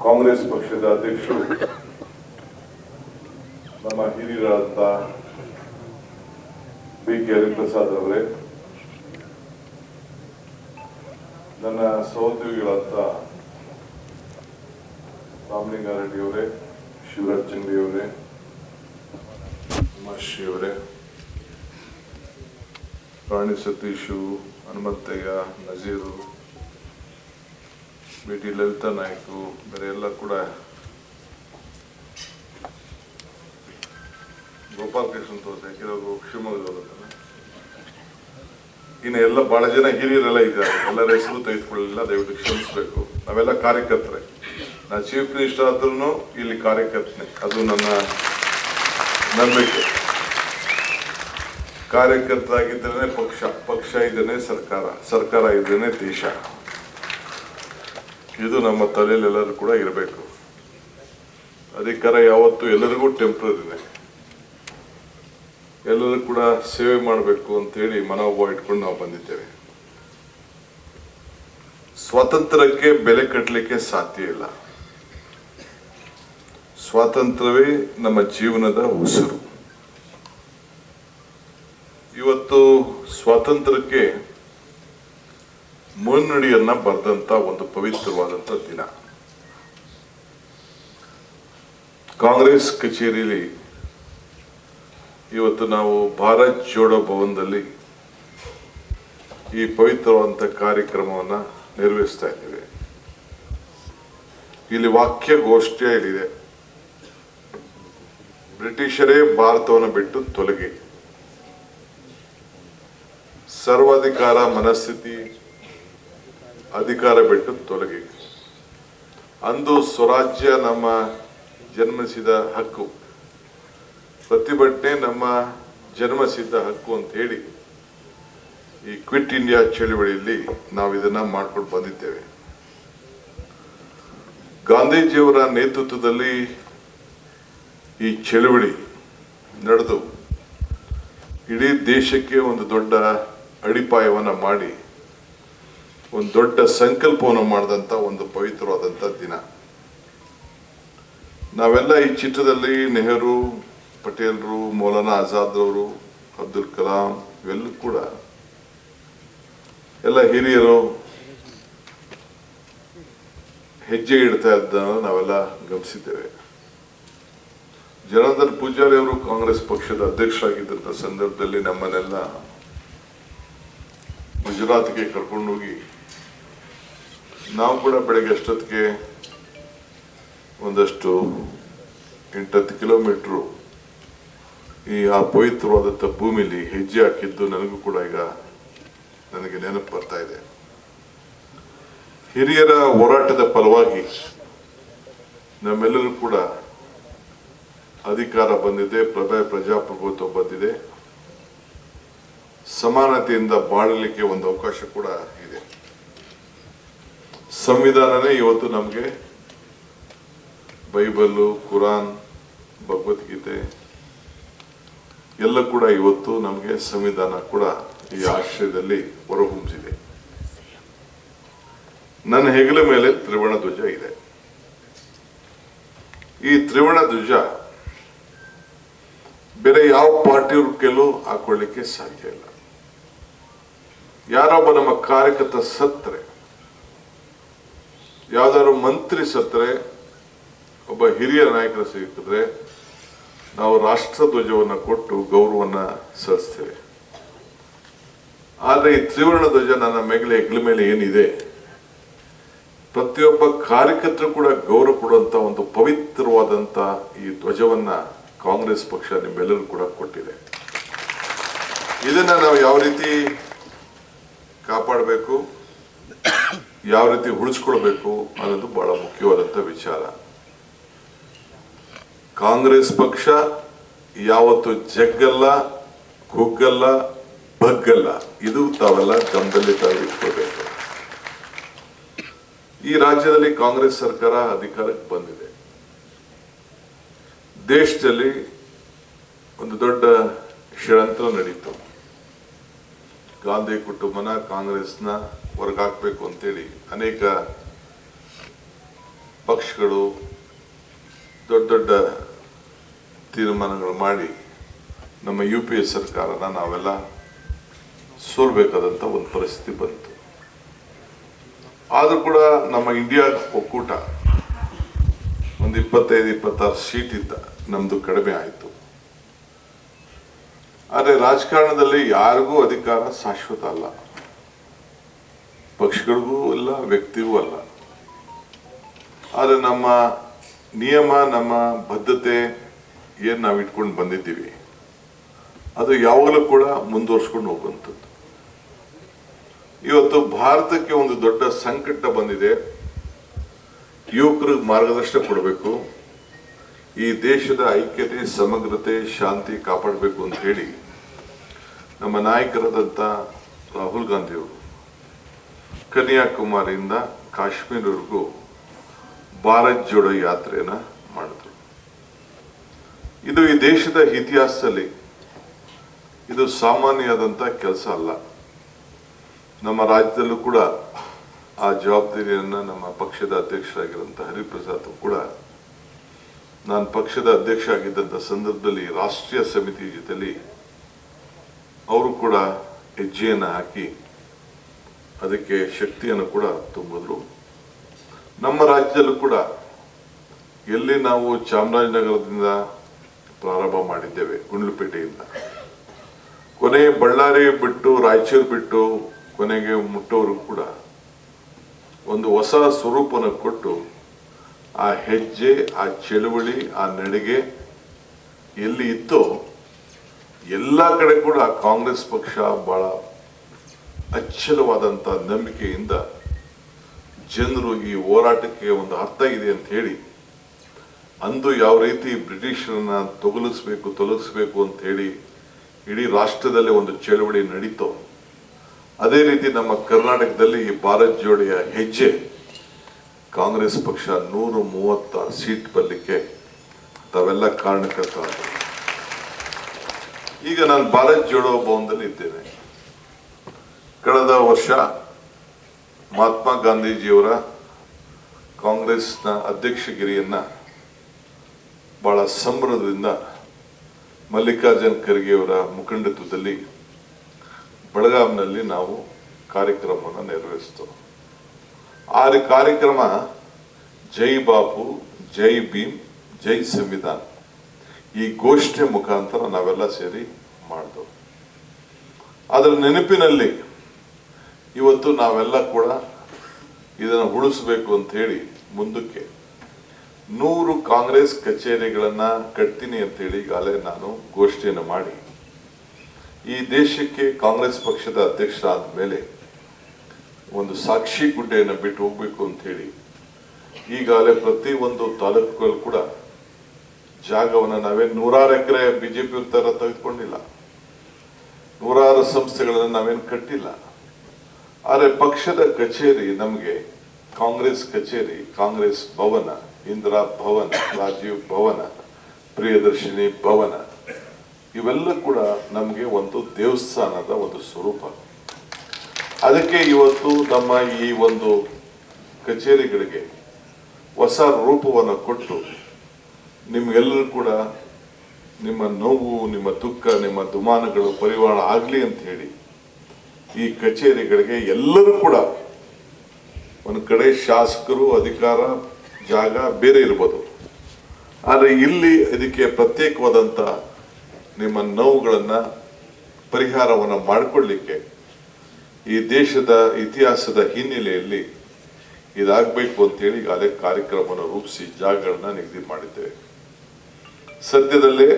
ಕಾಂಗ್ರೆಸ್ ಪಕ್ಷದ ಅಧ್ಯಕ್ಷರು ನಮ್ಮ ಹಿರಿಯರಾದ ಬಿ.ಕೆ. ಹರಿಪ್ರಸಾದ್ ಅವರೇ, ನನ್ನ ಸಹೋದ್ಯೋಗಿಗಳಾದ ರಾಮಲಿಂಗಾರೆಡ್ಡಿ ಅವರೇ, ಶಿವರಾಜ್ ಚಂದ್ರಿ ಅವರೇ, ಉಮಾಶ್ರೀ ಅವರೇ, ಪ್ರಾಣಿ ಸತೀಶು, ಹನುಮಂತಯ್ಯ, ನಜೀರು, ಬಿ.ಟಿ. ಲಲಿತಾ ನಾಯ್ಕು, ಬೇರೆ ಎಲ್ಲ ಕೂಡ ಗೋಪಾಲಕೃಷ್ಣ ತೋರ್ಸ ಕೆಲವರು ಶಿವಮೊಗ್ಗದವರು, ಇನ್ನು ಎಲ್ಲ ಬಹಳ ಜನ ಹಿರಿಯರೆಲ್ಲ ಇದ್ದಾರೆ. ಎಲ್ಲರ ಹೆಸರು ತೆಗೆದುಕೊಳ್ಳಲಿಲ್ಲ, ದಯವಿಟ್ಟು ಕ್ಷಮಿಸಬೇಕು. ನಾವೆಲ್ಲ ಕಾರ್ಯಕರ್ತರೆ. ನಾ ಚೀಫ್ ಮಿನಿಸ್ಟರ್ ಆದ್ರೂ ಇಲ್ಲಿ ಕಾರ್ಯಕರ್ತನೆ, ಅದು ನನ್ನ ನಂಬಿಕೆ. ಕಾರ್ಯಕರ್ತರಾಗಿದ್ದೇನೆ ಪಕ್ಷ, ಪಕ್ಷ ಇದ್ದೇನೆ ಸರ್ಕಾರ, ಸರ್ಕಾರ ಇದ್ದೇನೆ ದೇಶ. ಇದು ನಮ್ಮ ತಲೆಯಲ್ಲಿ ಎಲ್ಲರೂ ಕೂಡ ಇರಬೇಕು. ಅಧಿಕಾರ ಯಾವತ್ತೂ ಎಲ್ಲರಿಗೂ ಟೆಂಪ್ರರಿನೇ, ಎಲ್ಲರೂ ಕೂಡ ಸೇವೆ ಮಾಡಬೇಕು ಅಂತೇಳಿ ಮನೋಭಾವ ಇಟ್ಕೊಂಡು ನಾವು ಬಂದಿದ್ದೇವೆ. ಸ್ವಾತಂತ್ರ್ಯಕ್ಕೆ ಬೆಲೆ ಕಟ್ಟಲಿಕ್ಕೆ ಸಾಧ್ಯ ಇಲ್ಲ. ಸ್ವಾತಂತ್ರ್ಯವೇ ನಮ್ಮ ಜೀವನದ ಉಸಿರು. ಇವತ್ತು ಸ್ವಾತಂತ್ರ್ಯಕ್ಕೆ ಮುನ್ನುಡಿಯನ್ನ ಬರೆದಂತ ಒಂದು ಪವಿತ್ರವಾದಂತ ದಿನ. ಕಾಂಗ್ರೆಸ್ ಕಚೇರಿಯಲ್ಲಿ ಇವತ್ತು ನಾವು ಭಾರತ್ ಜೋಡೋ ಭವನದಲ್ಲಿ ಈ ಪವಿತ್ರವಾದಂಥ ಕಾರ್ಯಕ್ರಮವನ್ನು ನಿರ್ವಹಿಸ್ತಾ ಇದ್ದೇವೆ. ಇಲ್ಲಿ ವಾಕ್ಯ ಗೋಷ್ಠಿಯ ಇಲ್ಲಿದೆ: ಬ್ರಿಟಿಷರೇ ಭಾರತವನ್ನು ಬಿಟ್ಟು ತೊಲಗಿ, ಸರ್ವಾಧಿಕಾರ ಮನಸ್ಥಿತಿ ಅಧಿಕಾರ ಬಿಟ್ಟು ತೊಲಗಿ. ಅಂದು ಸ್ವರಾಜ್ಯ ನಮ್ಮ ಜನ್ಮಿಸಿದ ಹಕ್ಕು, ಪ್ರತಿಭಟನೆ ನಮ್ಮ ಜನ್ಮಸಿದ್ಧ ಹಕ್ಕು ಅಂತ ಹೇಳಿ ಈ ಕ್ವಿಟ್ ಇಂಡಿಯಾ ಚಳವಳಿಯಲ್ಲಿ ನಾವು ಇದನ್ನ ಮಾಡ್ಕೊಂಡು ಬಂದಿದ್ದೇವೆ. ಗಾಂಧೀಜಿಯವರ ನೇತೃತ್ವದಲ್ಲಿ ಈ ಚಳವಳಿ ನಡೆದು ಇಡೀ ದೇಶಕ್ಕೆ ಒಂದು ದೊಡ್ಡ ಅಡಿಪಾಯವನ್ನು ಮಾಡಿ ಒಂದು ದೊಡ್ಡ ಸಂಕಲ್ಪವನ್ನು ಮಾಡಿದಂಥ ಒಂದು ಪವಿತ್ರವಾದಂಥ ದಿನ. ನಾವೆಲ್ಲ ಈ ಚಿತ್ರದಲ್ಲಿ ನೆಹರು, ಪಟೇಲ್ರು, ಮೌಲಾನಾ ಆಜಾದ್ರವರು, ಅಬ್ದುಲ್ ಕಲಾಂ ಇವೆಲ್ಲೂ ಕೂಡ ಎಲ್ಲ ಹಿರಿಯರು ಹೆಜ್ಜೆ ಇಡ್ತಾ ಇದ್ದನ್ನು ನಾವೆಲ್ಲ ಗಮನಿಸಿದ್ದೇವೆ. ಜನಾರ್ದನ್ ಪೂಜಾರಿ ಅವರು ಕಾಂಗ್ರೆಸ್ ಪಕ್ಷದ ಅಧ್ಯಕ್ಷರಾಗಿದ್ದಂಥ ಸಂದರ್ಭದಲ್ಲಿ ನಮ್ಮನ್ನೆಲ್ಲ ಗುಜರಾತ್ಗೆ ಕರ್ಕೊಂಡೋಗಿ ನಾವು ಕೂಡ ಬೆಳಗ್ಗೆ ಅಷ್ಟೊತ್ತಿಗೆ ಒಂದಷ್ಟು 8-10 ಕಿಲೋಮೀಟ್ರು ಆ ಪವಿತ್ರವಾದಂಥ ಭೂಮಿಲಿ ಹೆಜ್ಜೆ ಹಾಕಿದ್ದು ನನಗೂ ಕೂಡ ಈಗ ನನಗೆ ನೆನಪು ಬರ್ತಾ ಇದೆ. ಹಿರಿಯರ ಹೋರಾಟದ ಫಲವಾಗಿ ನಮ್ಮೆಲ್ಲರೂ ಕೂಡ ಅಧಿಕಾರ ಬಂದಿದೆ, ಪ್ರಜಾಪ್ರಭುತ್ವ ಬಂದಿದೆ, ಸಮಾನತೆಯಿಂದ ಬಾಳಲಿಕ್ಕೆ ಒಂದು ಅವಕಾಶ ಕೂಡ ಇದೆ. ಸಂವಿಧಾನನೇ ಇವತ್ತು ನಮಗೆ ಬೈಬಲು, ಕುರಾನ್, ಭಗವದ್ಗೀತೆ ಎಲ್ಲ ಕೂಡ ಇವತ್ತು ನಮಗೆ ಸಂವಿಧಾನ ಕೂಡ ಈ ಆಶ್ರಯದಲ್ಲಿ ಹೊರಹೊಮ್ಮಿಸಿದೆ. ನನ್ನ ಹೆಗಲ ಮೇಲೆ ತ್ರಿವರ್ಣ ಧ್ವಜ ಇದೆ. ಈ ತ್ರಿವರ್ಣ ಧ್ವಜ ಬೇರೆ ಯಾವ ಪಾರ್ಟಿಯವ್ರ ಕೆಲವು ಹಾಕೊಳ್ಳಿಕ್ಕೆ ಸಾಧ್ಯ ಇಲ್ಲ. ಯಾರೊಬ್ಬ ನಮ್ಮ ಕಾರ್ಯಕರ್ತ ಸತ್ತರೆ, ಯಾವ್ದಾದ್ರು ಮಂತ್ರಿ ಸತ್ತರೆ, ಒಬ್ಬ ಹಿರಿಯ ನಾಯಕರು ಸಿಕ್ಕಿದ್ರೆ ನಾವು ರಾಷ್ಟ್ರ ಧ್ವಜವನ್ನು ಕೊಟ್ಟು ಗೌರವವನ್ನ ಸಲ್ಲಿಸ್ತೇವೆ. ಆದರೆ ಈ ತ್ರಿವರ್ಣ ಧ್ವಜ ನನ್ನ ಹೆಗಲ ಮೇಲೆ ಏನಿದೆ, ಪ್ರತಿಯೊಬ್ಬ ಕಾರ್ಯಕರ್ತರು ಕೂಡ ಗೌರವ ಕೊಡುವಂತ ಒಂದು ಪವಿತ್ರವಾದಂತ ಈ ಧ್ವಜವನ್ನ ಕಾಂಗ್ರೆಸ್ ಪಕ್ಷ ನಿಮ್ಮೆಲ್ಲರೂ ಕೂಡ ಕೊಟ್ಟಿದೆ. ಇದನ್ನ ನಾವು ಯಾವ ರೀತಿ ಕಾಪಾಡಬೇಕು, ಯಾವ ರೀತಿ ಉಳಿಸ್ಕೊಳ್ಬೇಕು ಅನ್ನೋದು ಬಹಳ ಮುಖ್ಯವಾದಂತ ವಿಚಾರ. ಕಾಂಗ್ರೆಸ್ ಪಕ್ಷ ಯಾವತ್ತು ಜಗ್ಗಲ್ಲ, ಕುಗ್ಗಲ್ಲ, ಬಗ್ಗಲ್ಲ. ಇದು ತಾವೆಲ್ಲ ಗಮನದಲ್ಲಿ ಇಟ್ಕೊಳ್ಬೇಕು. ಈ ರಾಜ್ಯದಲ್ಲಿ ಕಾಂಗ್ರೆಸ್ ಸರ್ಕಾರ ಅಧಿಕಾರಕ್ಕೆ ಬಂದಿದೆ. ದೇಶದಲ್ಲಿ ಒಂದು ದೊಡ್ಡ ಷಡ್ಯಂತ್ರ ನಡೀತು. ಗಾಂಧಿ ಕುಟುಂಬನ ಕಾಂಗ್ರೆಸ್ನ ಹೊರಗಾಕ್ಬೇಕು ಅಂತೇಳಿ ಅನೇಕ ಪಕ್ಷಗಳು ದೊಡ್ಡ ದೊಡ್ಡ ತೀರ್ಮಾನಗಳು ಮಾಡಿ ನಮ್ಮ UPA ಸರ್ಕಾರನ ನಾವೆಲ್ಲ ಸೋಲ್ಬೇಕಾದಂಥ ಒಂದು ಪರಿಸ್ಥಿತಿ ಬಂತು. ಆದರೂ ಕೂಡ ನಮ್ಮ ಇಂಡಿಯಾ ಒಕ್ಕೂಟ ಒಂದು 25-26 ಸೀಟ್ ಇದ್ದ, ನಮ್ಮದು ಕಡಿಮೆ ಆಯಿತು. ಆದರೆ ರಾಜಕಾರಣದಲ್ಲಿ ಯಾರಿಗೂ ಅಧಿಕಾರ ಶಾಶ್ವತ ಅಲ್ಲ, ಪಕ್ಷಗಳಿಗೂ ಅಲ್ಲ, ವ್ಯಕ್ತಿಗೂ ಅಲ್ಲ. ಆದರೆ ನಮ್ಮ ನಿಯಮ, ನಮ್ಮ ಬದ್ಧತೆ ಏನು ನಾವು ಇಟ್ಕೊಂಡು ಬಂದಿದ್ದೀವಿ ಅದು ಯಾವಾಗಲೂ ಕೂಡ ಮುಂದುವರ್ಸ್ಕೊಂಡು ಹೋಗುವಂಥದ್ದು. ಇವತ್ತು ಭಾರತಕ್ಕೆ ಒಂದು ದೊಡ್ಡ ಸಂಕಟ ಬಂದಿದೆ. ಯುವಕರಿಗೆ ಮಾರ್ಗದರ್ಶನ ಕೊಡಬೇಕು, ಈ ದೇಶದ ಐಕ್ಯತೆ, ಸಮಗ್ರತೆ, ಶಾಂತಿ ಕಾಪಾಡಬೇಕು ಅಂತ ಹೇಳಿ ನಮ್ಮ ನಾಯಕರಾದಂಥ ರಾಹುಲ್ ಗಾಂಧಿಯವರು ಕನ್ಯಾಕುಮಾರಿಯಿಂದ ಕಾಶ್ಮೀರವರೆಗೂ ಭಾರತ್ ಜೋಡೋ ಯಾತ್ರೆಯನ್ನು ಮಾಡಿದ್ರು. ಇದು ಈ ದೇಶದ ಇತಿಹಾಸದಲ್ಲಿ ಇದು ಸಾಮಾನ್ಯವಾದಂಥ ಕೆಲಸ ಅಲ್ಲ. ನಮ್ಮ ರಾಜ್ಯದಲ್ಲೂ ಕೂಡ ಆ ಜವಾಬ್ದಾರಿಯನ್ನು ನಮ್ಮ ಪಕ್ಷದ ಅಧ್ಯಕ್ಷರಾಗಿರುವಂಥ ಹರಿಪ್ರಸಾದ್ ಕೂಡ, ನಾನು ಪಕ್ಷದ ಅಧ್ಯಕ್ಷ ಆಗಿದ್ದಂಥ ಸಂದರ್ಭದಲ್ಲಿ ರಾಷ್ಟ್ರೀಯ ಸಮಿತಿ ಜೊತೆಲಿ ಅವರು ಕೂಡ ಹೆಜ್ಜೆಯನ್ನು ಹಾಕಿ ಅದಕ್ಕೆ ಶಕ್ತಿಯನ್ನು ಕೂಡ ತುಂಬಿದ್ರು. ನಮ್ಮ ರಾಜ್ಯದಲ್ಲೂ ಕೂಡ ಎಲ್ಲಿ ನಾವು ಚಾಮರಾಜನಗರದಿಂದ ಪ್ರಾರಂಭ ಮಾಡಿದ್ದೇವೆ, ಗುಂಡ್ಲುಪೇಟೆಯಿಂದ, ಕೊನೆ ಬಳ್ಳಾರಿ ಬಿಟ್ಟು ರಾಯಚೂರು ಬಿಟ್ಟು ಕೊನೆಗೆ ಮುಟ್ಟೋರು ಕೂಡ ಒಂದು ಹೊಸ ಸ್ವರೂಪನ ಕೊಟ್ಟು ಆ ಹೆಜ್ಜೆ, ಆ ಚಳುವಳಿ, ಆ ನಡಿಗೆ ಎಲ್ಲಿ ಇತ್ತೋ ಎಲ್ಲ ಕಡೆ ಕೂಡ ಕಾಂಗ್ರೆಸ್ ಪಕ್ಷ ಬಹಳ ಅಚ್ಚಲವಾದಂಥ ನಂಬಿಕೆಯಿಂದ ಜನರು ಈ ಹೋರಾಟಕ್ಕೆ ಒಂದು ಅರ್ಥ ಇದೆ ಅಂತ ಹೇಳಿ, ಅಂದು ಯಾವ ರೀತಿ ಬ್ರಿಟಿಷರನ್ನ ತೊಲಗಿಸ್ಬೇಕು ಅಂತ ಹೇಳಿ ಇಡೀ ರಾಷ್ಟ್ರದಲ್ಲೇ ಒಂದು ಚಳವಳಿ ನಡೀತೋ, ಅದೇ ರೀತಿ ನಮ್ಮ ಕರ್ನಾಟಕದಲ್ಲಿ ಈ ಭಾರತ್ ಜೋಡಿಯ ಹೆಜ್ಜೆ ಕಾಂಗ್ರೆಸ್ ಪಕ್ಷ 136 ಸೀಟ್ ಬರಲಿಕ್ಕೆ ತಾವೆಲ್ಲ ಕಾರಣಕರ್ತ. ಈಗ ನಾನು ಭಾರತ್ ಜೋಡೋ ಭವನದಲ್ಲಿ ಇದ್ದೇನೆ. ಕಳೆದ ವರ್ಷ ಮಹಾತ್ಮ ಗಾಂಧೀಜಿಯವರ ಕಾಂಗ್ರೆಸ್ನ ಅಧ್ಯಕ್ಷಗಿರಿಯನ್ನ ಬಹಳ ಸಂಭ್ರಮದಿಂದ ಮಲ್ಲಿಕಾರ್ಜುನ್ ಖರ್ಗೆಯವರ ಮುಖಂಡತ್ವದಲ್ಲಿ ಬೆಳಗಾವಿನಲ್ಲಿ ನಾವು ಕಾರ್ಯಕ್ರಮವನ್ನು ನೆರವೇರಿಸಿತು. ಆ ಕಾರ್ಯಕ್ರಮ ಜೈ ಬಾಪು, ಜೈ ಭೀಮ್, ಜೈ ಸಂವಿಧಾನ ಈ ಘೋಷಣೆ ಮುಖಾಂತರ ನಾವೆಲ್ಲ ಸೇರಿ ಮಾಡಿದೆವು. ಅದರ ನೆನಪಿನಲ್ಲಿ ಇವತ್ತು ನಾವೆಲ್ಲ ಕೂಡ ಇದನ್ನು ಉಳಿಸಬೇಕು ಅಂತ ಹೇಳಿ ಮುಂದಕ್ಕೆ 100 ಕಾಂಗ್ರೆಸ್ ಕಚೇರಿಗಳನ್ನ ಕಟ್ತೀನಿ ಅಂತ ಹೇಳಿ ಈಗಾಗಲೇ ನಾನು ಘೋಷಣೆಯನ್ನು ಮಾಡಿ, ಈ ದೇಶಕ್ಕೆ ಕಾಂಗ್ರೆಸ್ ಪಕ್ಷದ ಅಧ್ಯಕ್ಷರಾದ ಮೇಲೆ ಒಂದು ಸಾಕ್ಷಿ ಗುಡ್ಡೆಯನ್ನು ಬಿಟ್ಟು ಹೋಗ್ಬೇಕು ಅಂತ ಹೇಳಿ ಈಗಾಗಲೇ ಪ್ರತಿ ಒಂದು ತಾಲೂಕುಗಳು ಕೂಡ ಜಾಗವನ್ನು ನಾವೇನು 100 ಎಕರೆ ಬಿಜೆಪಿ ತರ ತೆಗೆದುಕೊಂಡಿಲ್ಲ, 100 ಸಂಸ್ಥೆಗಳನ್ನು ನಾವೇನು ಕಟ್ಟಿಲ್ಲ. ಆದರೆ ಪಕ್ಷದ ಕಚೇರಿ ನಮಗೆ ಕಾಂಗ್ರೆಸ್ ಕಚೇರಿ, ಕಾಂಗ್ರೆಸ್ ಭವನ, ಇಂದಿರಾ ಭವನ, ರಾಜೀವ್ ಭವನ, ಪ್ರಿಯದರ್ಶಿನಿ ಭವನ ಇವೆಲ್ಲ ಕೂಡ ನಮಗೆ ಒಂದು ದೇವಸ್ಥಾನದ ಒಂದು ಸ್ವರೂಪ. ಅದಕ್ಕೆ ಇವತ್ತು ನಮ್ಮ ಈ ಒಂದು ಕಚೇರಿಗಳಿಗೆ ಹೊಸ ರೂಪವನ್ನು ಕೊಟ್ಟು ನಿಮ್ಗೆಲ್ಲರೂ ಕೂಡ ನಿಮ್ಮ ನೋವು, ನಿಮ್ಮ ದುಃಖ, ನಿಮ್ಮ ದುಮಾನಗಳು ಪರಿವಾರ ಆಗಲಿ ಅಂತ ಹೇಳಿ ಈ ಕಚೇರಿಗಳಿಗೆ ಎಲ್ಲರೂ ಕೂಡ, ಒಂದು ಕಡೆ ಶಾಸಕರು, ಅಧಿಕಾರ, ಜಾಗ ಬೇರೆ ಇರ್ಬೋದು, ಆದರೆ ಇಲ್ಲಿ ಇದಕ್ಕೆ ಪ್ರತ್ಯೇಕವಾದಂಥ ನಿಮ್ಮ ನೋವುಗಳನ್ನು ಪರಿಹಾರವನ್ನು ಮಾಡಿಕೊಳ್ಳಲಿಕ್ಕೆ ಈ ದೇಶದ ಇತಿಹಾಸದ ಹಿನ್ನೆಲೆಯಲ್ಲಿ ಇದಾಗಬೇಕು ಅಂತೇಳಿ ಈಗಾಗಲೇ ಕಾರ್ಯಕ್ರಮವನ್ನು ರೂಪಿಸಿ ಜಾಗಗಳನ್ನ ನಿಗದಿ ಮಾಡಿದ್ದೇವೆ. ಸದ್ಯದಲ್ಲೇ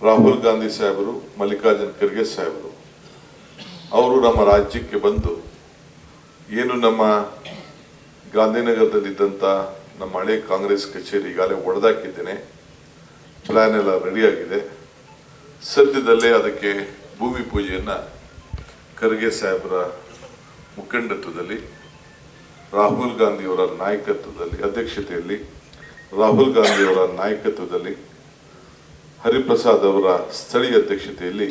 ರಾಹುಲ್ ಗಾಂಧಿ ಸಾಹೇಬರು, ಮಲ್ಲಿಕಾರ್ಜುನ್ ಖರ್ಗೆ ಸಾಹೇಬರು ಅವರು ನಮ್ಮ ರಾಜ್ಯಕ್ಕೆ ಬಂದು ಏನು ನಮ್ಮ ಗಾಂಧಿನಗರದಲ್ಲಿದ್ದಂಥ ನಮ್ಮ ಹಳೆ ಕಾಂಗ್ರೆಸ್ ಕಚೇರಿ ಈಗಾಗಲೇ ಒಡೆದಾಕಿದ್ದೇನೆ, ಪ್ಲಾನ್ ಎಲ್ಲ ರೆಡಿಯಾಗಿದೆ. ಸದ್ಯದಲ್ಲೇ ಅದಕ್ಕೆ ಭೂಮಿ ಪೂಜೆಯನ್ನು ಖರ್ಗೆ ಸಾಹೇಬರ ಮುಖಂಡತ್ವದಲ್ಲಿ, ರಾಹುಲ್ ಗಾಂಧಿಯವರ ನಾಯಕತ್ವದಲ್ಲಿ, ಅಧ್ಯಕ್ಷತೆಯಲ್ಲಿ ರಾಹುಲ್ ಗಾಂಧಿಯವರ ನಾಯಕತ್ವದಲ್ಲಿ, ಹರಿಪ್ರಸಾದ್ ಅವರ ಸ್ಥಳೀಯ ಅಧ್ಯಕ್ಷತೆಯಲ್ಲಿ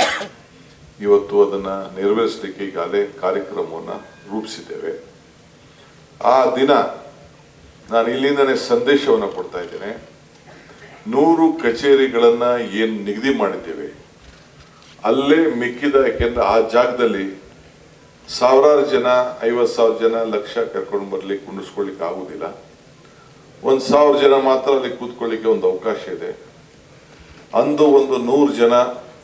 ಇವತ್ತು ಅದನ್ನು ನೆರವೇರಿಸಲಿಕ್ಕೆ ಈಗಾಗಲೇ ಕಾರ್ಯಕ್ರಮವನ್ನು ರೂಪಿಸಿದ್ದೇವೆ. ಆ ದಿನ ನಾನು ಇಲ್ಲಿಂದನೇ ಸಂದೇಶವನ್ನು ಕೊಡ್ತಾ ಇದ್ದೇನೆ. 100 ಕಚೇರಿಗಳನ್ನ ಏನು ನಿಗದಿ ಮಾಡಿದ್ದೇವೆ ಅಲ್ಲೇ ಮಿಕ್ಕಿದ, ಯಾಕೆಂದ್ರೆ ಆ ಜಾಗದಲ್ಲಿ ಸಾವಿರಾರು ಜನ, 50,000 ಜನ, ಲಕ್ಷ ಕರ್ಕೊಂಡು ಬರ್ಲಿಕ್ಕೆ ಕುಂಡಿಸ್ಕೊಳ್ಳಿಕ್ಕೆ ಆಗುದಿಲ್ಲ. 1,000 ಜನ ಮಾತ್ರ ಅಲ್ಲಿ ಕೂತ್ಕೊಳ್ಳಿಕ್ಕೆ ಒಂದು ಅವಕಾಶ ಇದೆ. ಅಂದು ಒಂದು 100 ಜನ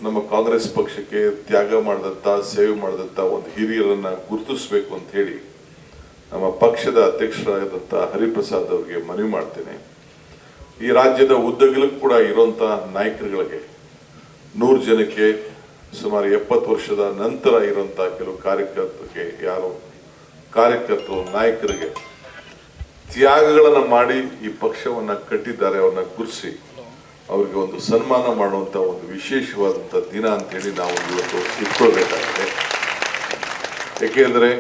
ನಮ್ಮ ಕಾಂಗ್ರೆಸ್ ಪಕ್ಷಕ್ಕೆ ತ್ಯಾಗ ಮಾಡಿದಂತ, ಸೇವೆ ಮಾಡಿದಂತ ಒಂದು ಹಿರಿಯರನ್ನ ಗುರುತಿಸಬೇಕು ಅಂತ ಹೇಳಿ ನಮ್ಮ ಪಕ್ಷದ ಅಧ್ಯಕ್ಷರಾದಂಥ ಹರಿಪ್ರಸಾದ್ ಅವರಿಗೆ ಮನವಿ ಮಾಡ್ತೇನೆ. ಈ ರಾಜ್ಯದ ಉದ್ದಗಲಕ್ಕೂ ಕೂಡ ಇರುವಂತ ನಾಯಕರುಗಳಿಗೆ, 100 ಜನಕ್ಕೆ ಸುಮಾರು 70 ವರ್ಷದ ನಂತರ ಇರುವಂತ ಕೆಲವು ಕಾರ್ಯಕರ್ತರು ನಾಯಕರಿಗೆ ತ್ಯಾಗಗಳನ್ನ ಮಾಡಿ ಈ ಪಕ್ಷವನ್ನ ಕಟ್ಟಿದ್ದಾರೆ. ಅವ್ರನ್ನ ಗುರುಸಿ ಅವ್ರಿಗೆ ಒಂದು ಸನ್ಮಾನ ಮಾಡುವಂತ ಒಂದು ವಿಶೇಷವಾದಂತ ದಿನ ಅಂತ ಹೇಳಿ ನಾವು ಇವತ್ತು ಇಟ್ಕೊಳ್ಬೇಕಾಗಿದೆ. ಯಾಕೆಂದ್ರೆ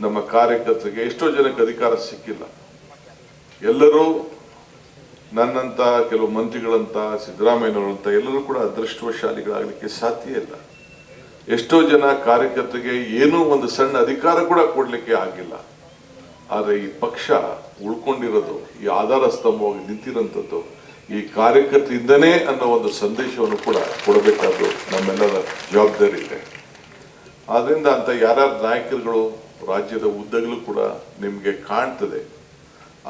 ನಮ್ಮ ಕಾರ್ಯಕರ್ತರಿಗೆ ಎಷ್ಟೋ ಜನಕ್ಕೆ ಅಧಿಕಾರ ಸಿಕ್ಕಿಲ್ಲ. ಎಲ್ಲರೂ ನನ್ನಂತ, ಕೆಲವು ಮಂತ್ರಿಗಳಂತ, ಸಿದ್ದರಾಮಯ್ಯನವರಂತ ಎಲ್ಲರೂ ಕೂಡ ಅದೃಷ್ಟವಶಾಲಿಗಳಾಗಲಿಕ್ಕೆ ಸಾಧ್ಯ ಇಲ್ಲ. ಎಷ್ಟೋ ಜನ ಕಾರ್ಯಕರ್ತರಿಗೆ ಏನೂ ಒಂದು ಸಣ್ಣ ಅಧಿಕಾರ ಕೂಡ ಕೊಡ್ಲಿಕ್ಕೆ ಆಗಿಲ್ಲ. ಆದ್ರೆ ಈ ಪಕ್ಷ ಉಳ್ಕೊಂಡಿರೋದು, ಈ ಆಧಾರ ಸ್ತಂಭವಾಗಿ ನಿಂತಿರೋಂಥದ್ದು ಈ ಕಾರ್ಯಕರ್ತರಿಂದನೇ ಅನ್ನೋ ಒಂದು ಸಂದೇಶವನ್ನು ಕೂಡ ಕೊಡಬೇಕಾದ್ದು ನಮ್ಮೆಲ್ಲರ ಜವಾಬ್ದಾರಿ ಇದೆ. ಆದ್ರಿಂದ ಅಂತ ಯಾರ್ಯಾರ ನಾಯಕರುಗಳು ರಾಜ್ಯದ ಉದ್ದಗಲೂ ಕೂಡ ನಿಮ್ಗೆ ಕಾಣ್ತದೆ,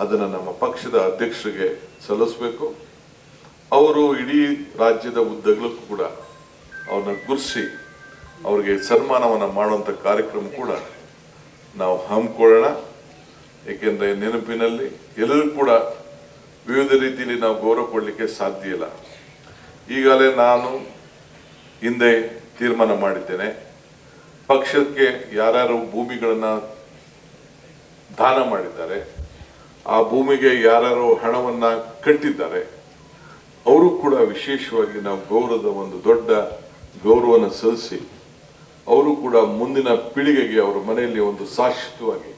ಅದನ್ನ ನಮ್ಮ ಪಕ್ಷದ ಅಧ್ಯಕ್ಷರಿಗೆ ಸಲ್ಲಿಸಬೇಕು. ಅವರು ಇಡೀ ರಾಜ್ಯದ ಉದ್ದಗಲಕ್ಕೂ ಕೂಡ ಅವ್ರನ್ನ ಗುರುಸಿ ಅವ್ರಿಗೆ ಸನ್ಮಾನವನ್ನ ಮಾಡುವಂತ ಕಾರ್ಯಕ್ರಮ ಕೂಡ ನಾವು ಹಮ್ಮಿಕೊಳ್ಳೋಣ. ಏಕೆಂದ್ರೆ ನೆನಪಿನಲ್ಲಿ ಎಲ್ಲರೂ ಕೂಡ ವಿವಿಧ ರೀತಿಯಲ್ಲಿ ನಾವು ಗೌರವ ಕೊಡಲಿಕ್ಕೆ ಸಾಧ್ಯ ಇಲ್ಲ. ಈಗಲೇ ನಾನು ಹಿಂದೆ ತೀರ್ಮಾನ ಮಾಡಿದ್ದೇನೆ, ಪಕ್ಷಕ್ಕೆ ಯಾರ್ಯಾರು ಭೂಮಿಗಳನ್ನ ದಾನ ಮಾಡಿದ್ದಾರೆ, ಆ ಭೂಮಿಗೆ ಯಾರ್ಯಾರು ಹಣವನ್ನ ಕಟ್ಟಿದ್ದಾರೆ, ಅವರು ಕೂಡ ವಿಶೇಷವಾಗಿ ನಾವು ಗೌರವದ ಒಂದು ದೊಡ್ಡ ಗೌರವನ ಸಲ್ಲಿಸಿ ಅವರು ಕೂಡ ಮುಂದಿನ ಪೀಳಿಗೆಗೆ ಅವರ ಮನೆಯಲ್ಲಿ ಒಂದು ಶಾಶ್ವತವಾಗಿ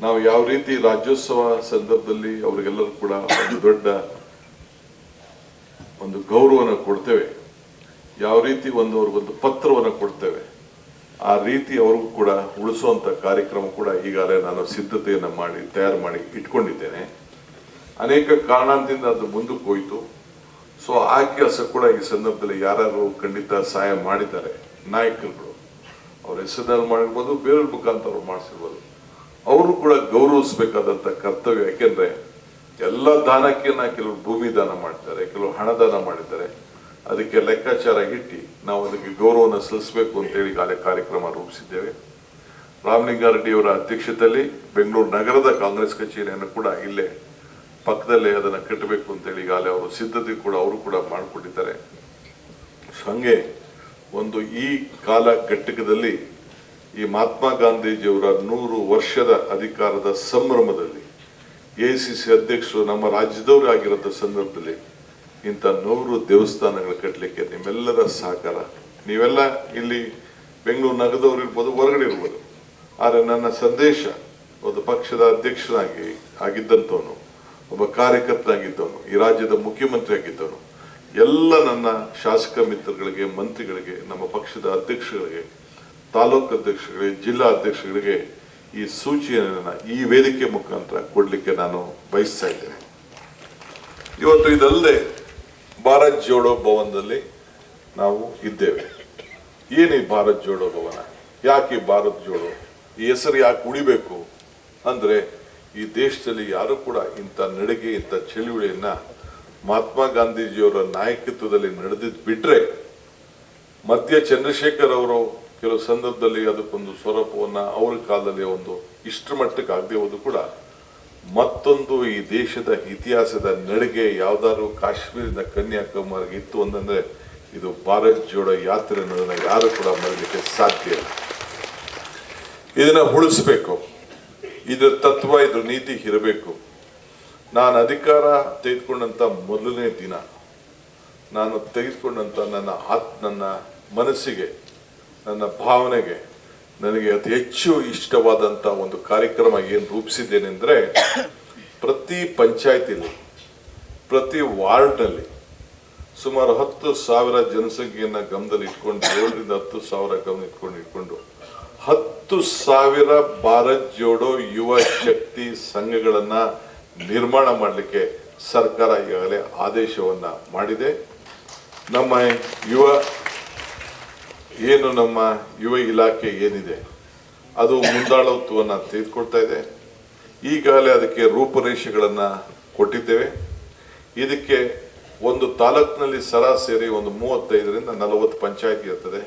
ನಾವು ಯಾವ ರೀತಿ ರಾಜ್ಯೋತ್ಸವ ಸಂದರ್ಭದಲ್ಲಿ ಅವರಿಗೆಲ್ಲರೂ ಕೂಡ ಒಂದು ದೊಡ್ಡ ಒಂದು ಗೌರವನ ಕೊಡ್ತೇವೆ, ಯಾವ ರೀತಿ ಅವ್ರಿಗೊಂದು ಪತ್ರವನ್ನು ಕೊಡ್ತೇವೆ, ಆ ರೀತಿ ಅವ್ರಿಗೂ ಕೂಡ ಉಳಿಸುವಂತ ಕಾರ್ಯಕ್ರಮ ಕೂಡ ಈಗಾಗಲೇ ನಾನು ಸಿದ್ಧತೆಯನ್ನ ಮಾಡಿ ತಯಾರು ಮಾಡಿ ಇಟ್ಕೊಂಡಿದ್ದೇನೆ. ಅನೇಕ ಕಾರಣದಿಂದ ಅದು ಮುಂದಕ್ಕೆ ಹೋಯಿತು. ಸೊ ಆ ಕೆಲಸ ಕೂಡ ಈ ಸಂದರ್ಭದಲ್ಲಿ ಯಾರು ಖಂಡಿತ ಸಹಾಯ ಮಾಡಿದ್ದಾರೆ, ನಾಯಕರುಗಳು ಅವ್ರ ಹೆಸರಿನಲ್ಲಿ ಮಾಡಿರ್ಬೋದು, ಬೇರೆಯವ್ರ ಮುಖಾಂತರ ಮಾಡಿಸಿರ್ಬೋದು, ಅವರು ಕೂಡ ಗೌರವಿಸಬೇಕಾದಂತ ಕರ್ತವ್ಯ. ಯಾಕೆಂದ್ರೆ ಎಲ್ಲ ದಾನಕ್ಕೆ ಕೆಲವರು ಭೂಮಿ ದಾನ ಮಾಡಿದ್ದಾರೆ, ಕೆಲವರು ಹಣ ದಾನ ಮಾಡಿದ್ದಾರೆ. ಅದಕ್ಕೆ ಲೆಕ್ಕಾಚಾರ ಇಟ್ಟು ನಾವು ಅದಕ್ಕೆ ಗೌರವನ ಸಲ್ಲಿಸಬೇಕು ಅಂತೇಳಿ ಈಗಾಗಲೇ ಕಾರ್ಯಕ್ರಮ ರೂಪಿಸಿದ್ದೇವೆ. ರಾಮಲಿಂಗಾರೆಡ್ಡಿ ಅವರ ಅಧ್ಯಕ್ಷತೆಯಲ್ಲಿ ಬೆಂಗಳೂರು ನಗರದ ಕಾಂಗ್ರೆಸ್ ಕಚೇರಿಯನ್ನು ಕೂಡ ಇಲ್ಲೇ ಪಕ್ಕದಲ್ಲೇ ಅದನ್ನು ಕಟ್ಟಬೇಕು ಅಂತೇಳಿ ಈಗಾಗಲೇ ಅವರು ಸಿದ್ಧತೆ ಕೂಡ ಅವರು ಕೂಡ ಮಾಡಿಕೊಂಡಿದ್ದಾರೆ. ಹಂಗೆ ಒಂದು ಈ ಕಾಲಘಟ್ಟಕದಲ್ಲಿ ಈ ಮಹಾತ್ಮ ಗಾಂಧೀಜಿಯವರ 100 ವರ್ಷದ ಅಧಿಕಾರದ ಸಂಭ್ರಮದಲ್ಲಿ ACC ಅಧ್ಯಕ್ಷರು ನಮ್ಮ ರಾಜ್ಯದವರು ಆಗಿರೋಂಥ ಸಂದರ್ಭದಲ್ಲಿ ಇಂಥ 100 ದೇವಸ್ಥಾನಗಳು ಕಟ್ಟಲಿಕ್ಕೆ ನಿಮ್ಮೆಲ್ಲರ ಸಹಕಾರ, ನೀವೆಲ್ಲ ಇಲ್ಲಿ ಬೆಂಗಳೂರು ನಗರದವರು ಇರ್ಬೋದು, ಹೊರಗಡೆ ಇರ್ಬೋದು, ಆದರೆ ನನ್ನ ಸಂದೇಶ ಒಂದು ಪಕ್ಷದ ಅಧ್ಯಕ್ಷನಾಗಿ ಆಗಿದ್ದಂಥವನು, ಒಬ್ಬ ಕಾರ್ಯಕರ್ತನಾಗಿದ್ದವನು, ಈ ರಾಜ್ಯದ ಮುಖ್ಯಮಂತ್ರಿ ಆಗಿದ್ದವನು, ಎಲ್ಲ ನನ್ನ ಶಾಸಕ ಮಿತ್ರಗಳಿಗೆ, ಮಂತ್ರಿಗಳಿಗೆ, ನಮ್ಮ ಪಕ್ಷದ ಅಧ್ಯಕ್ಷಗಳಿಗೆ, ತಾಲೂಕು ಅಧ್ಯಕ್ಷಗಳಿಗೆ, ಜಿಲ್ಲಾ ಅಧ್ಯಕ್ಷಗಳಿಗೆ ಈ ಸೂಚನೆಯನ್ನ ಈ ವೇದಿಕೆ ಮುಖಾಂತರ ಕೊಡ್ಲಿಕ್ಕೆ ನಾನು ಬಯಸ್ತಾ ಇದ್ದೇನೆ. ಇವತ್ತು ಇದಲ್ಲದೆ ಭಾರತ್ ಜೋಡೋ ಭವನದಲ್ಲಿ ನಾವು ಇದ್ದೇವೆ. ಏನು ಈ ಭಾರತ್ ಜೋಡೋ ಭವನ, ಯಾಕೆ ಭಾರತ್ ಜೋಡೋ, ಈ ಹೆಸರು ಯಾಕೆ ಉಳಿಬೇಕು ಅಂದ್ರೆ, ಈ ದೇಶದಲ್ಲಿ ಯಾರು ಕೂಡ ಇಂಥ ನಡಿಗೆ, ಇಂಥ ಚಳುವಳಿಯನ್ನ ಮಹಾತ್ಮ ಗಾಂಧೀಜಿಯವರ ನಾಯಕತ್ವದಲ್ಲಿ ನಡೆದಿದ್ದು ಬಿಟ್ರೆ, ಮಧ್ಯ ಚಂದ್ರಶೇಖರ್ ಅವರು ಕೆಲವು ಸಂದರ್ಭದಲ್ಲಿ ಅದಕ್ಕೊಂದು ಸ್ವರೂಪವನ್ನ ಅವರ ಕಾಲದಲ್ಲಿ ಒಂದು ಇಷ್ಟರ ಮಟ್ಟಕ್ಕೆ ಆಗದೆ ಹೋದು ಕೂಡ, ಮತ್ತೊಂದು ಈ ದೇಶದ ಇತಿಹಾಸದ ನಡಿಗೆ ಯಾವ್ದಾದ್ರು ಕಾಶ್ಮೀರದ ಕನ್ಯಾಕುಮಾರಿಗೆ ಇತ್ತು ಅಂತಂದ್ರೆ ಇದು ಭಾರತ್ ಜೋಡೋ ಯಾತ್ರೆ ಅನ್ನೋದನ್ನ ಯಾರು ಕೂಡ ಮರೀಲಿಕ್ಕೆ ಸಾಧ್ಯ ಇಲ್ಲ. ಇದನ್ನ ಉಳಿಸ್ಬೇಕು, ಇದ್ರ ತತ್ವ, ಇದ್ರ ನೀತಿ ಇರಬೇಕು. ನಾನು ಅಧಿಕಾರ ತೆಗೆದುಕೊಂಡಂತ ಮೊದಲನೇ ದಿನ ನಾನು ತೆಗೆದುಕೊಂಡಂತ ನನ್ನ ಮನಸ್ಸಿಗೆ, ನನ್ನ ಭಾವನೆಗೆ, ನನಗೆ ಅತಿ ಹೆಚ್ಚು ಇಷ್ಟವಾದಂತ ಒಂದು ಕಾರ್ಯಕ್ರಮ ಏನು ರೂಪಿಸಿದ್ದೇನೆಂದ್ರೆ, ಪ್ರತಿ ಪಂಚಾಯತಿಲಿ, ಪ್ರತಿ ವಾರ್ಡ್ನಲ್ಲಿ ಸುಮಾರು 10,000 ಜನಸಂಖ್ಯೆಯನ್ನ ಗಮನದಲ್ಲಿ ಇಟ್ಕೊಂಡು, 7ರಿಂದ 10,000 ಗಮನ ಇಟ್ಕೊಂಡು 10,000 ಭಾರತ್ ಜೋಡೋ ಯುವ ಶಕ್ತಿ ಸಂಘಗಳನ್ನ ನಿರ್ಮಾಣ ಮಾಡಲಿಕ್ಕೆ ಸರ್ಕಾರ ಈಗಾಗಲೇ ಆದೇಶವನ್ನು ಮಾಡಿದೆ. ನಮ್ಮ ಯುವ ಇಲಾಖೆ ಏನಿದೆ ಅದು ಮುಂದಾಳತ್ವವನ್ನು ತೆಗೆದುಕೊಳ್ತಾ ಇದೆ. ಈಗಾಗಲೇ ಅದಕ್ಕೆ ರೂಪುರೇಷೆಗಳನ್ನು ಕೊಟ್ಟಿದ್ದೇವೆ. ಇದಕ್ಕೆ ಒಂದು ತಾಲೂಕಿನಲ್ಲಿ ಸರಾಸರಿ ಒಂದು 35ರಿಂದ 40 ಪಂಚಾಯಿತಿ ಇರ್ತದೆ,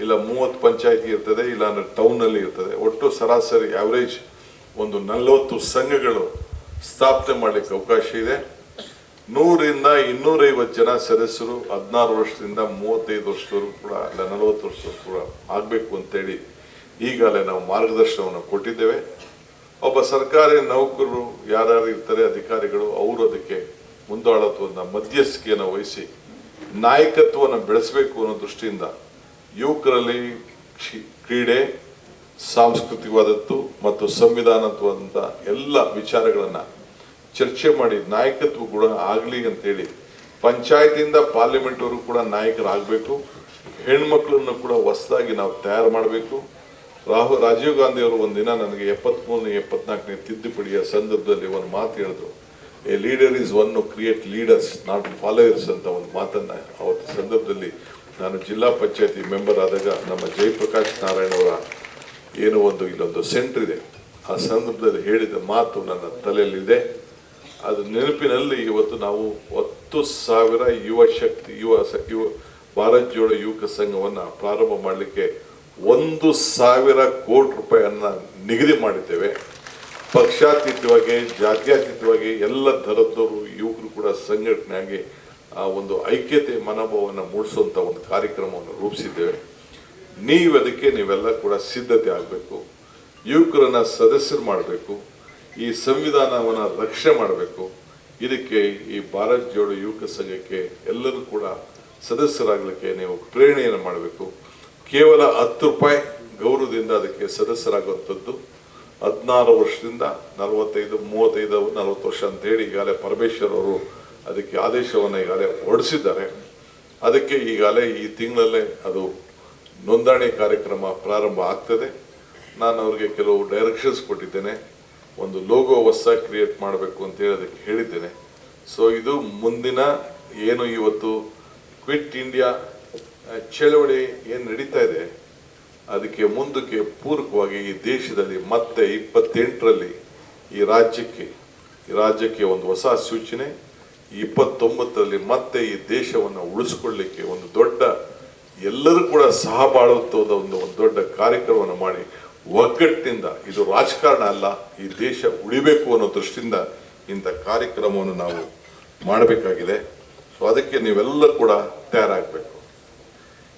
ಇಲ್ಲ 30 ಪಂಚಾಯಿತಿ ಇರ್ತದೆ, ಇಲ್ಲ ಅಂದ್ರೆ ಟೌನ್ನಲ್ಲಿ ಇರ್ತದೆ. ಒಟ್ಟು ಸರಾಸರಿ ಆವರೇಜ್ ಒಂದು 40 ಸಂಘಗಳು ಸ್ಥಾಪನೆ ಮಾಡಲಿಕ್ಕೆ ಅವಕಾಶ ಇದೆ. 100ರಿಂದ 250 ಜನ ಸದಸ್ಯರು 16 ವರ್ಷದಿಂದ 35 ವರ್ಷದವರೆಗೂ ಕೂಡ ಇಲ್ಲ 40 ವರ್ಷದವರೆಗೂ ಕೂಡ ಆಗಬೇಕು ಅಂತೇಳಿ ಈಗಾಗಲೇ ನಾವು ಮಾರ್ಗದರ್ಶನವನ್ನು ಕೊಟ್ಟಿದ್ದೇವೆ. ಒಬ್ಬ ಸರ್ಕಾರಿ ನೌಕರರು ಯಾರ್ಯಾರು ಇರ್ತಾರೆ ಅಧಿಕಾರಿಗಳು, ಅವರು ಅದಕ್ಕೆ ಮುಂದಾಳತ್ವವನ್ನು ಮಧ್ಯಸ್ಥಿಕೆಯನ್ನು ವಹಿಸಿ ನಾಯಕತ್ವವನ್ನು ಬೆಳೆಸಬೇಕು ಅನ್ನೋ ದೃಷ್ಟಿಯಿಂದ ಯುವಕರಲ್ಲಿ ಕ್ರೀಡೆ, ಸಾಂಸ್ಕೃತಿಕವಾದದ್ದು ಮತ್ತು ಸಂವಿಧಾನತ್ವದಂಥ ಎಲ್ಲ ವಿಚಾರಗಳನ್ನು ಚರ್ಚೆ ಮಾಡಿ ನಾಯಕತ್ವ ಕೂಡ ಆಗಲಿ ಅಂತೇಳಿ ಪಂಚಾಯತಿಯಿಂದ ಪಾರ್ಲಿಮೆಂಟ್ವರೆಗೂ ಕೂಡ ನಾಯಕರಾಗಬೇಕು. ಹೆಣ್ಮಕ್ಳನ್ನು ಕೂಡ ಹೊಸದಾಗಿ ನಾವು ತಯಾರು ಮಾಡಬೇಕು. ರಾಜೀವ್ ಗಾಂಧಿ ಅವರು ಒಂದಿನ ನನಗೆ 73ನೇ 74ನೇ ತಿದ್ದುಪಡಿಯ ಸಂದರ್ಭದಲ್ಲಿ ಒಂದು ಮಾತು ಹೇಳಿದ್ರು, a leader is one to create leaders not followers ಅಂತ ಒಂದು ಮಾತನ್ನು ಅವತ್ತು ಸಂದರ್ಭದಲ್ಲಿ ನಾನು ಜಿಲ್ಲಾ ಪಂಚಾಯತಿ ಮೆಂಬರ್ ಆದಾಗ ನಮ್ಮ ಜಯಪ್ರಕಾಶ್ ನಾರಾಯಣ್ ಅವರ ಏನೋ ಇಲ್ಲೊಂದು ಸೆಂಟರ್ ಇದೆ, ಆ ಸಂದರ್ಭದಲ್ಲಿ ಹೇಳಿದ ಮಾತು ನನ್ನ ತಲೆಯಲ್ಲಿದೆ. ಅದು ನೆನಪಿನಲ್ಲಿ ಇವತ್ತು ನಾವು 10,000 ಯುವ ಭಾರತ್ ಜೋಡೋ ಯುವಕ ಸಂಘವನ್ನು ಪ್ರಾರಂಭ ಮಾಡಲಿಕ್ಕೆ 1,000 ಕೋಟಿ ರೂಪಾಯಿಯನ್ನು ನಿಗದಿ ಮಾಡಿದ್ದೇವೆ. ಪಕ್ಷಾತೀತವಾಗಿ, ಜಾತ್ಯತೀತವಾಗಿ ಎಲ್ಲ ಥರದವರು ಯುವಕರು ಕೂಡ ಸಂಘಟನೆಯಾಗಿ ಆ ಒಂದು ಐಕ್ಯತೆ ಮನೋಭಾವವನ್ನು ಮೂಡಿಸುವಂಥ ಒಂದು ಕಾರ್ಯಕ್ರಮವನ್ನು ರೂಪಿಸಿದ್ದೇವೆ. ನೀವೆಲ್ಲ ಕೂಡ ಸಿದ್ಧತೆ ಆಗಬೇಕು. ಯುವಕರನ್ನ ಸದಸ್ಯರು ಮಾಡಬೇಕು. ಈ ಸಂವಿಧಾನವನ್ನು ರಕ್ಷಣೆ ಮಾಡಬೇಕು. ಇದಕ್ಕೆ ಈ ಭಾರತ್ ಜೋಡೋ ಯುವಕ ಸಂಘಕ್ಕೆ ಎಲ್ಲರೂ ಕೂಡ ಸದಸ್ಯರಾಗಲಿಕ್ಕೆ ನೀವು ಪ್ರೇರಣೆಯನ್ನು ಮಾಡಬೇಕು. ಕೇವಲ 10 ರೂಪಾಯಿ ಗೌರವದಿಂದ ಅದಕ್ಕೆ ಸದಸ್ಯರಾಗುವಂಥದ್ದು. 16 ವರ್ಷದಿಂದ 45, 35, 40 ವರ್ಷ ಅಂತೇಳಿ ಈಗಾಗಲೇ ಪರಮೇಶ್ವರ್ ಅವರು ಅದಕ್ಕೆ ಆದೇಶವನ್ನು ಈಗಾಗಲೇ ಹೊರಡಿಸಿದ್ದಾರೆ. ಅದಕ್ಕೆ ಈಗಾಗಲೇ ಈ ತಿಂಗಳಲ್ಲೇ ಅದು ನೋಂದಣಿ ಕಾರ್ಯಕ್ರಮ ಪ್ರಾರಂಭ ಆಗ್ತದೆ. ನಾನು ಅವ್ರಿಗೆ ಕೆಲವು ಡೈರೆಕ್ಷನ್ಸ್ ಕೊಟ್ಟಿದ್ದೇನೆ. ಒಂದು ಲೋಗೋ ಹೊಸ ಕ್ರಿಯೇಟ್ ಮಾಡಬೇಕು ಅಂತೇಳಿ ಅದಕ್ಕೆ ಹೇಳಿದ್ದೇನೆ. ಸೊ ಇದು ಮುಂದಿನ ಏನು ಇವತ್ತು ಕ್ವಿಟ್ ಇಂಡಿಯಾ ಚಳವಳಿ ಏನು ನಡೀತಾ ಇದೆ ಅದಕ್ಕೆ ಮುಂದಕ್ಕೆ ಪೂರಕವಾಗಿ ಈ ದೇಶದಲ್ಲಿ ಮತ್ತೆ 28ರಲ್ಲಿ ಈ ರಾಜ್ಯಕ್ಕೆ ಒಂದು ಹೊಸ ಸೂಚನೆ, 29ರಲ್ಲಿ ಮತ್ತೆ ಈ ದೇಶವನ್ನು ಉಳಿಸ್ಕೊಳ್ಳಿಕ್ಕೆ ಒಂದು ದೊಡ್ಡ ಎಲ್ಲರೂ ಕೂಡ ಸಹ ಬಾಳುತ್ತದ ಒಂದು ದೊಡ್ಡ ಕಾರ್ಯಕ್ರಮವನ್ನು ಮಾಡಿ ಒಗ್ಗಟ್ಟಿನಿಂದ, ಇದು ರಾಜಕಾರಣ ಅಲ್ಲ, ಈ ದೇಶ ಉಳಿಬೇಕು ಅನ್ನೋ ದೃಷ್ಟಿಯಿಂದ ಇಂಥ ಕಾರ್ಯಕ್ರಮವನ್ನು ನಾವು ಮಾಡಬೇಕಾಗಿದೆ. ಸೊ ಅದಕ್ಕೆ ನೀವೆಲ್ಲ ಕೂಡ ತಯಾರಾಗಬೇಕು.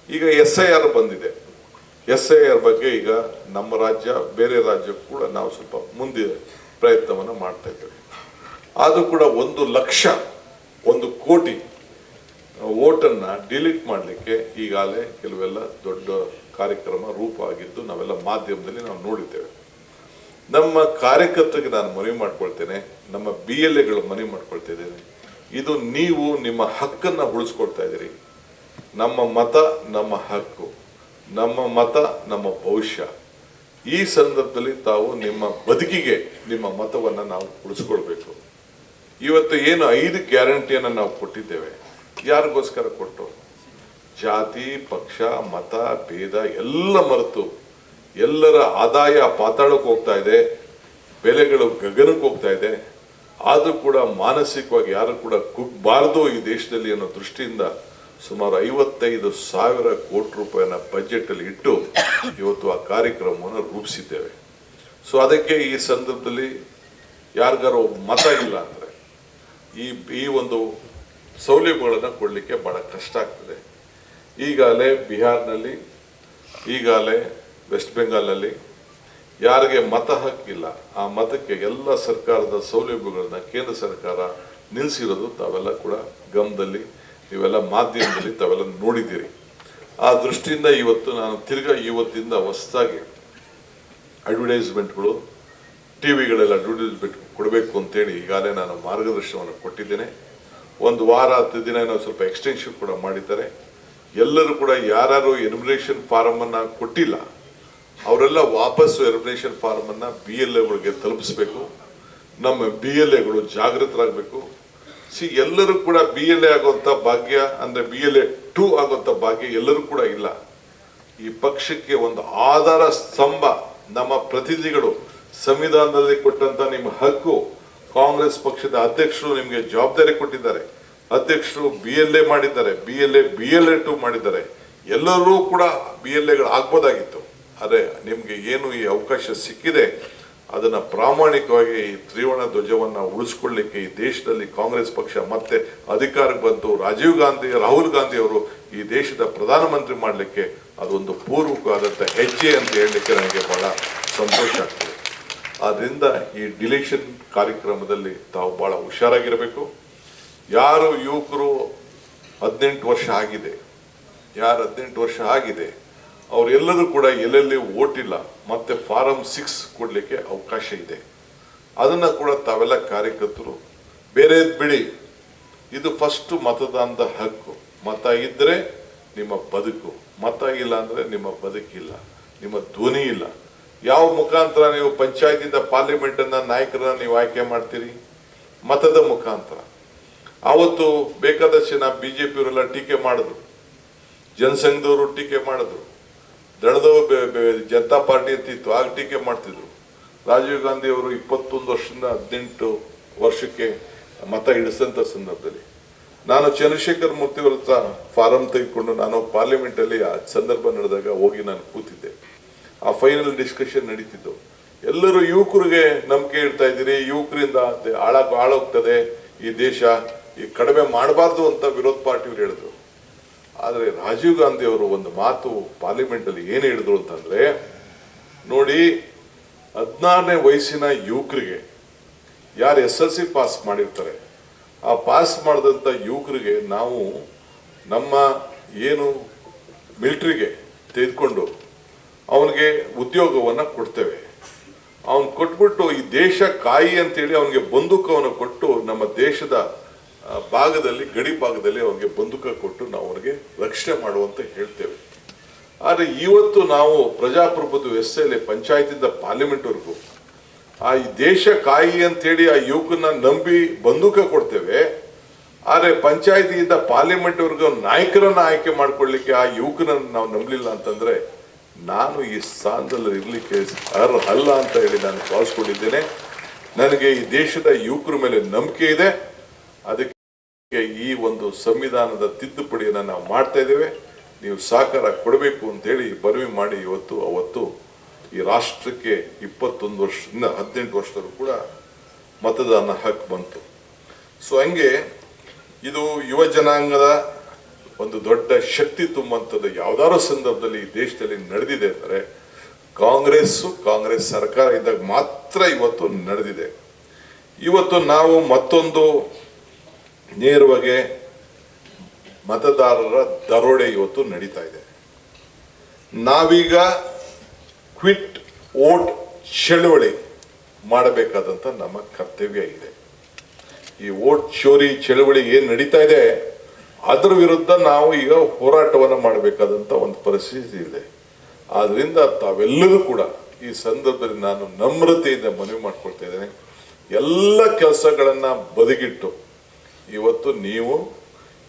ಈಗ SIR ಬಂದಿದೆ. SIR ಬಗ್ಗೆ ಈಗ ನಮ್ಮ ರಾಜ್ಯ, ಬೇರೆ ರಾಜ್ಯಕ್ಕೂ ಕೂಡ ನಾವು ಸ್ವಲ್ಪ ಮುಂದೆ ಪ್ರಯತ್ನವನ್ನು ಮಾಡ್ತಾ ಇದ್ದೇವೆ. ಆದರೂ ಕೂಡ 1 ಲಕ್ಷ 1 ಕೋಟಿ ವೋಟನ್ನು ಡಿಲೀಟ್ ಮಾಡಲಿಕ್ಕೆ ಈಗಾಗಲೇ ಕೆಲವೆಲ್ಲ ದೊಡ್ಡ ಕಾರ್ಯಕ್ರಮ ರೂಪ ಆಗಿದ್ದು ನಾವೆಲ್ಲ ಮಾಧ್ಯಮದಲ್ಲಿ ನಾವು ನೋಡಿದ್ದೇವೆ. ನಮ್ಮ ಕಾರ್ಯಕರ್ತರಿಗೆ ನಾನು ಮನವಿ ಮಾಡ್ಕೊಳ್ತೇನೆ, ನಮ್ಮ BLAಗಳು ಮನವಿ ಮಾಡ್ಕೊಳ್ತಾ ಇದ್ದೇನೆ, ಇದು ನೀವು ನಿಮ್ಮ ಹಕ್ಕನ್ನು ಉಳಿಸ್ಕೊಳ್ತಾ ಇದ್ದೀರಿ. ನಮ್ಮ ಮತ ನಮ್ಮ ಹಕ್ಕು, ನಮ್ಮ ಮತ ನಮ್ಮ ಭವಿಷ್ಯ. ಈ ಸಂದರ್ಭದಲ್ಲಿ ತಾವು ನಿಮ್ಮ ಬದುಕಿಗೆ ನಿಮ್ಮ ಮತವನ್ನು ನಾವು ಉಳಿಸ್ಕೊಳ್ಬೇಕು. ಇವತ್ತು ಏನು 5 ಗ್ಯಾರಂಟಿಯನ್ನು ನಾವು ಕೊಟ್ಟಿದ್ದೇವೆ, ಯಾರಿಗೋಸ್ಕರ ಕೊಟ್ಟು? ಜಾತಿ, ಪಕ್ಷ, ಮತ, ಭೇದ ಎಲ್ಲ ಮರೆತು ಎಲ್ಲರ ಆದಾಯ ಪಾತಾಳಕ್ಕೆ ಹೋಗ್ತಾ ಇದೆ, ಬೆಲೆಗಳು ಗಗನಕ್ಕೆ ಹೋಗ್ತಾ ಇದೆ. ಆದರೂ ಕೂಡ ಮಾನಸಿಕವಾಗಿ ಯಾರು ಕೂಡ ಕುಗ್ಗಬಾರದು ಈ ದೇಶದಲ್ಲಿ ಅನ್ನೋ ದೃಷ್ಟಿಯಿಂದ ಸುಮಾರು 55,000 ಕೋಟಿ ರೂಪಾಯಿನ ಬಜೆಟಲ್ಲಿ ಇಟ್ಟು ಇವತ್ತು ಆ ಕಾರ್ಯಕ್ರಮವನ್ನು ರೂಪಿಸಿದ್ದೇವೆ. ಸೊ ಅದಕ್ಕೆ ಈ ಸಂದರ್ಭದಲ್ಲಿ ಯಾರಿಗಾರು ಮತ ಇಲ್ಲ ಅಂದರೆ ಈ ಒಂದು ಸೌಲಭ್ಯಗಳನ್ನು ಕೊಡಲಿಕ್ಕೆ ಭಾಳ ಕಷ್ಟ ಆಗ್ತದೆ. ಈಗಾಗಲೇ ಬಿಹಾರ್ನಲ್ಲಿ, ಈಗಾಗಲೇ ವೆಸ್ಟ್ ಬೆಂಗಾಲ್ನಲ್ಲಿ ಯಾರಿಗೆ ಮತ ಹಕ್ಕಿಲ್ಲ, ಆ ಮತಕ್ಕೆ ಎಲ್ಲ ಸರ್ಕಾರದ ಸೌಲಭ್ಯಗಳನ್ನು ಕೇಂದ್ರ ಸರ್ಕಾರ ನಿಲ್ಲಿಸಿರೋದು ತಾವೆಲ್ಲ ಕೂಡ ಗಮನದಲ್ಲಿ, ನೀವೆಲ್ಲ ಮಾಧ್ಯಮದಲ್ಲಿ ತಾವೆಲ್ಲ ನೋಡಿದ್ದೀರಿ. ಆ ದೃಷ್ಟಿಯಿಂದ ಇವತ್ತು ನಾನು ತಿರ್ಗಾ ಇವತ್ತಿಂದ ಹೊಸದಾಗಿ ಅಡ್ವರ್ಟೈಸ್ಮೆಂಟ್ಗಳು, ಟಿವಿಗಳೆಲ್ಲ ಅಡ್ವರ್ಟೈಸ್ಮೆಂಟ್ ಕೊಡಬೇಕು ಅಂತೇಳಿ ಈಗಾಗಲೇ ನಾನು ಮಾರ್ಗದರ್ಶನವನ್ನು ಕೊಟ್ಟಿದ್ದೇನೆ. 1 ವಾರ 10 ದಿನ ನಾವು ಸ್ವಲ್ಪ ಎಕ್ಸ್ಟೆನ್ಷನ್ ಕೂಡ ಮಾಡಿದ್ದಾರೆ. ಎಲ್ಲರೂ ಕೂಡ ಯಾರು ಎನ್ಯುಮರೇಷನ್ ಫಾರಮನ್ನು ಕೊಟ್ಟಿಲ್ಲ ಅವರೆಲ್ಲ ವಾಪಸ್ಸು ಎನ್ಯುಮರೇಷನ್ ಫಾರಮನ್ನು BLAಗಳಿಗೆ ತಲುಪಿಸ್ಬೇಕು. ನಮ್ಮ BLAಗಳು ಜಾಗೃತರಾಗಬೇಕು. ಎಲ್ಲರೂ ಕೂಡ BLA ಆಗುವಂಥ ಭಾಗ್ಯ ಅಂದರೆ BLA 2 ಆಗುವಂಥ ಭಾಗ್ಯ ಎಲ್ಲರೂ ಕೂಡ ಇಲ್ಲ. ಈ ಪಕ್ಷಕ್ಕೆ ಒಂದು ಆಧಾರ ಸ್ತಂಭ ನಮ್ಮ ಪ್ರತಿನಿಧಿಗಳು ಸಂವಿಧಾನದಲ್ಲಿ ಕೊಟ್ಟಂತ ನಿಮ್ಮ ಹಕ್ಕು. ಕಾಂಗ್ರೆಸ್ ಪಕ್ಷದ ಅಧ್ಯಕ್ಷರು ನಿಮಗೆ ಜವಾಬ್ದಾರಿ ಕೊಟ್ಟಿದ್ದಾರೆ. ಅಧ್ಯಕ್ಷರು BLA ಮಾಡಿದ್ದಾರೆ, BLA 2 ಮಾಡಿದ್ದಾರೆ. ಎಲ್ಲರೂ ಕೂಡ BLAಗಳು ಆಗ್ಬೋದಾಗಿತ್ತು. ಆದರೆ ನಿಮಗೆ ಏನು ಈ ಅವಕಾಶ ಸಿಕ್ಕಿದೆ ಅದನ್ನ ಪ್ರಾಮಾಣಿಕವಾಗಿ ಈ ತ್ರಿವರ್ಣ ಧ್ವಜವನ್ನು ಉಳಿಸ್ಕೊಳ್ಳಿಕ್ಕೆ ಈ ದೇಶದಲ್ಲಿ ಕಾಂಗ್ರೆಸ್ ಪಕ್ಷ ಮತ್ತೆ ಅಧಿಕಾರಕ್ಕೆ ಬಂತು. ರಾಹುಲ್ ಗಾಂಧಿ ಅವರು ಈ ದೇಶದ ಪ್ರಧಾನಮಂತ್ರಿ ಮಾಡಲಿಕ್ಕೆ ಅದೊಂದು ಪೂರ್ವಕವಾದಂಥ ಹೆಜ್ಜೆ ಅಂತ ಹೇಳಲಿಕ್ಕೆ ನನಗೆ ಬಹಳ ಸಂತೋಷ ಆಗ್ತದೆ. ಆದ್ದರಿಂದ ಈ ಡಿಲೇಷನ್ ಕಾರ್ಯಕ್ರಮದಲ್ಲಿ ತಾವು ಬಹಳ ಹುಷಾರಾಗಿರಬೇಕು. ಯಾರು ಯುವಕರು 18 ವರ್ಷ ಆಗಿದೆ, ಯಾರು 18 ವರ್ಷ ಆಗಿದೆ ಅವರೆಲ್ಲರೂ ಕೂಡ ಎಲ್ಲೆಲ್ಲಿ ಓಟಿಲ್ಲ ಮತ್ತೆ ಫಾರಂ 6 ಕೊಡಲಿಕ್ಕೆ ಅವಕಾಶ ಇದೆ. ಅದನ್ನ ಕೂಡ ತಾವೆಲ್ಲ ಕಾರ್ಯಕರ್ತರು ಬೇರೆ ಬಿಡಿ. ಇದು ಫಸ್ಟ್ ಮತದಾನದ ಹಕ್ಕು. ಮತ ಇದ್ದರೆ ನಿಮ್ಮ ಬದುಕು, ಮತ ಇಲ್ಲ ಅಂದ್ರೆ ನಿಮ್ಮ ಬದುಕಿಲ್ಲ, ನಿಮ್ಮ ಧ್ವನಿ ಇಲ್ಲ. ಯಾವ ಮುಖಾಂತರ ನೀವು ಪಂಚಾಯತಿಂದ ಪಾರ್ಲಿಮೆಂಟ್ ಅನ್ನ ನಾಯಕರನ್ನ ನೀವು ಆಯ್ಕೆ ಮಾಡ್ತೀರಿ? ಮತದ ಮುಖಾಂತರ. ಆವತ್ತು ಬೇಕಾದಷ್ಟು ಜನ BJಪಿಯವರೆಲ್ಲ ಟೀಕೆ ಮಾಡಿದ್ರು, ಜನಸಂಘದವರು ಟೀಕೆ ಮಾಡಿದ್ರು, ದಳದವರು ಜನತಾ ಪಾರ್ಟಿ ಅಂತಿತ್ತು ಆಗ ಟೀಕೆ ಮಾಡ್ತಿದ್ರು. ರಾಜೀವ್ ಗಾಂಧಿ ಅವರು 21 ವರ್ಷದಿಂದ 18 ವರ್ಷಕ್ಕೆ ಮತ ಇಡಿಸಿದಂಥ ಸಂದರ್ಭದಲ್ಲಿ ನಾನು ಚಂದ್ರಶೇಖರ್ ಮೂರ್ತಿ ಅವ್ರ ಹತ್ರ ಫಾರಂ ತೆಗೆದುಕೊಂಡು ನಾನು ಪಾರ್ಲಿಮೆಂಟ್ ಅಲ್ಲಿ ಆ ಸಂದರ್ಭ ನಡೆದಾಗ ಹೋಗಿ ನಾನು ಕೂತಿದ್ದೆ. ಆ ಫೈನಲ್ ಡಿಸ್ಕಷನ್ ನಡೀತಿದ್ದು. ಎಲ್ಲರೂ ಯುವಕರಿಗೆ ನಂಬಿಕೆ ಇಡ್ತಾ ಇದ್ದೀರಿ, ಯುವಕರಿಂದ ಹಾಳಾಗ್ತದೆ ಈ ದೇಶ, ಈ ಕಡಿಮೆ ಮಾಡಬಾರ್ದು ಅಂತ ವಿರೋಧ ಪಾರ್ಟಿಯವರು ಹೇಳಿದ್ರು. ಆದರೆ ರಾಜೀವ್ ಗಾಂಧಿ ಅವರು ಒಂದು ಮಾತು ಪಾರ್ಲಿಮೆಂಟ್ ಅಲ್ಲಿ ಏನು ಹೇಳಿದ್ರು ಅಂತಂದ್ರೆ, ನೋಡಿ 16ನೇ ವಯಸ್ಸಿನ ಯುವಕರಿಗೆ ಯಾರು SSLC ಪಾಸ್ ಮಾಡಿರ್ತಾರೆ ಆ ಪಾಸ್ ಮಾಡಿದಂಥ ಯುವಕರಿಗೆ ನಾವು ನಮ್ಮ ಏನು ಮಿಲಿಟರಿಗೆ ತೆಗೆದುಕೊಂಡು ಅವನಿಗೆ ಉದ್ಯೋಗವನ್ನು ಕೊಡ್ತೇವೆ. ಅವನು ಕೊಟ್ಬಿಟ್ಟು ಈ ದೇಶ ಕಾಯಿ ಅಂತೇಳಿ ಅವನಿಗೆ ಬಂದೂಕವನ್ನು ಕೊಟ್ಟು ನಮ್ಮ ದೇಶದ ಭಾಗದಲ್ಲಿ ಗಡಿ ಭಾಗದಲ್ಲಿ ಅವನಿಗೆ ಬಂದೂಕ ಕೊಟ್ಟು ನಾವು ಅವನಿಗೆ ರಕ್ಷಣೆ ಮಾಡುವಂತ ಹೇಳ್ತೇವೆ. ಆದರೆ ಇವತ್ತು ನಾವು ಪ್ರಜಾಪ್ರಭುತ್ವ ವ್ಯವಸ್ಥೆಯಲ್ಲಿ ಪಂಚಾಯತಿಂದ ಪಾರ್ಲಿಮೆಂಟ್ವರೆಗೂ ಆ ಈ ದೇಶ ಕಾಯಿ ಅಂತೇಳಿ ಆ ಯುವಕನ ನಂಬಿ ಬಂದೂಕ ಕೊಡ್ತೇವೆ. ಆದರೆ ಪಂಚಾಯತಿಯಿಂದ ಪಾರ್ಲಿಮೆಂಟ್ವರೆಗೂ ನಾಯಕರನ್ನ ಆಯ್ಕೆ ಮಾಡ್ಕೊಳ್ಳಿಕ್ಕೆ ಆ ಯುವಕನನ್ನು ನಾವು ನಂಬಲಿಲ್ಲ ಅಂತಂದ್ರೆ ನಾನು ಈ ಸ್ಥಾನದಲ್ಲಿ ಇರ್ಲಿಕ್ಕೆ ಅಲ್ಲ ಅಂತ ಹೇಳಿ ನಾನು ಭಾವಿಸ್ಕೊಂಡಿದ್ದೇನೆ. ನನಗೆ ಈ ದೇಶದ ಯುವಕರ ಮೇಲೆ ನಂಬಿಕೆ ಇದೆ. ಅದಕ್ಕೆ ಈ ಒಂದು ಸಂವಿಧಾನದ ತಿದ್ದುಪಡಿಯನ್ನು ನಾವು ಮಾಡ್ತಾ ಇದ್ದೇವೆ. ನೀವು ಸಹಕಾರ ಕೊಡಬೇಕು ಅಂತೇಳಿ ಮನವಿ ಮಾಡಿ ಅವತ್ತು ಈ ರಾಷ್ಟ್ರಕ್ಕೆ 21 ವರ್ಷದಿಂದ 18 ವರ್ಷದಲ್ಲೂ ಕೂಡ ಮತದಾನ ಹಕ್ಕು ಬಂತು. ಸೊ ಹಂಗೆ ಇದು ಯುವ ಜನಾಂಗದ ಒಂದು ದೊಡ್ಡ ಶಕ್ತಿ ತುಂಬುವಂಥದ್ದು ಯಾವ್ದಾದ್ರು ಸಂದರ್ಭದಲ್ಲಿ ಈ ದೇಶದಲ್ಲಿ ನಡೆದಿದೆ ಅಂದರೆ ಕಾಂಗ್ರೆಸ್ ಸರ್ಕಾರ ಇದ್ದಾಗ ಮಾತ್ರ ಇವತ್ತು ನಡೆದಿದೆ. ಇವತ್ತು ನಾವು ಮತ್ತೊಂದು ನೇರವಾಗಿ ಮತದಾರರ ದರೋಡೆ ಇವತ್ತು ನಡೀತಾ ಇದೆ. ನಾವೀಗ ಕ್ವಿಟ್ ವೋಟ್ ಚಳವಳಿ ಮಾಡಬೇಕಾದಂತ ನಮ್ಮ ಕರ್ತವ್ಯ ಇದೆ. ಈ ವೋಟ್ ಚೋರಿ ಚಳವಳಿ ಏನ್ ನಡೀತಾ ಇದೆ ಅದರ ವಿರುದ್ಧ ನಾವು ಈಗ ಹೋರಾಟವನ್ನು ಮಾಡಬೇಕಾದಂತ ಒಂದು ಪರಿಸ್ಥಿತಿ ಇದೆ. ಆದ್ರಿಂದ ತಾವೆಲ್ಲರೂ ಕೂಡ ಈ ಸಂದರ್ಭದಲ್ಲಿ ನಾನು ನಮ್ರತೆಯಿಂದ ಮನವಿ ಮಾಡ್ಕೊಳ್ತಾ ಇದ್ದೇನೆ. ಎಲ್ಲ ಕೆಲಸಗಳನ್ನ ಬದಿಗಿಟ್ಟು ಇವತ್ತು ನೀವು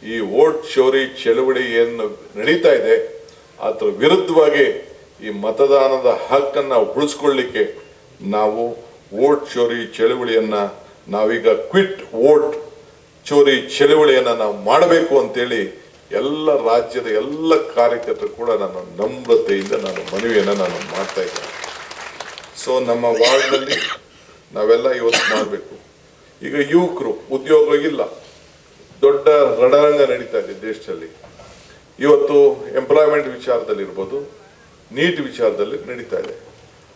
ಈ ವೋಟ್ ಚೋರಿ ಚಳವಳಿ ಏನು ನಡೀತಾ ಇದೆ ಅದರ ವಿರುದ್ಧವಾಗಿ ಈ ಮತದಾನದ ಹಕ್ಕನ್ನು ಉಳಿಸ್ಕೊಳ್ಳಿಕ್ಕೆ ನಾವು ವೋಟ್ ಚೋರಿ ಚಳವಳಿಯನ್ನ ನಾವೀಗ ಕ್ವಿಟ್ ವೋಟ್ ಚೋರಿ ಚಳವಳಿಯನ್ನ ನಾವು ಮಾಡಬೇಕು ಅಂತೇಳಿ ಎಲ್ಲ ರಾಜ್ಯದ ಎಲ್ಲ ಕಾರ್ಯಕರ್ತರು ಕೂಡ ನಾನು ನಮ್ರತೆಯಿಂದ ನಾನು ಮನವಿಯನ್ನು ನಾನು ಮಾಡ್ತಾ ಇದ್ದೇನೆ. ಸೊ ನಮ್ಮ ವಾರ್ಡ್ನಲ್ಲಿ ನಾವೆಲ್ಲ ಇವತ್ತು ಮಾಡಬೇಕು. ಈಗ ಯುವಕರು ಉದ್ಯೋಗ ಇಲ್ಲ, ದೊಡ್ಡ ರಣರಂಗ ನಡೀತಾ ಇದೆ ದೇಶದಲ್ಲಿ. ಇವತ್ತು ಎಂಪ್ಲಾಯ್ಮೆಂಟ್ ವಿಚಾರದಲ್ಲಿ ಇರ್ಬೋದು, ನೀಟ್ ವಿಚಾರದಲ್ಲಿ ನಡೀತಾ ಇದೆ.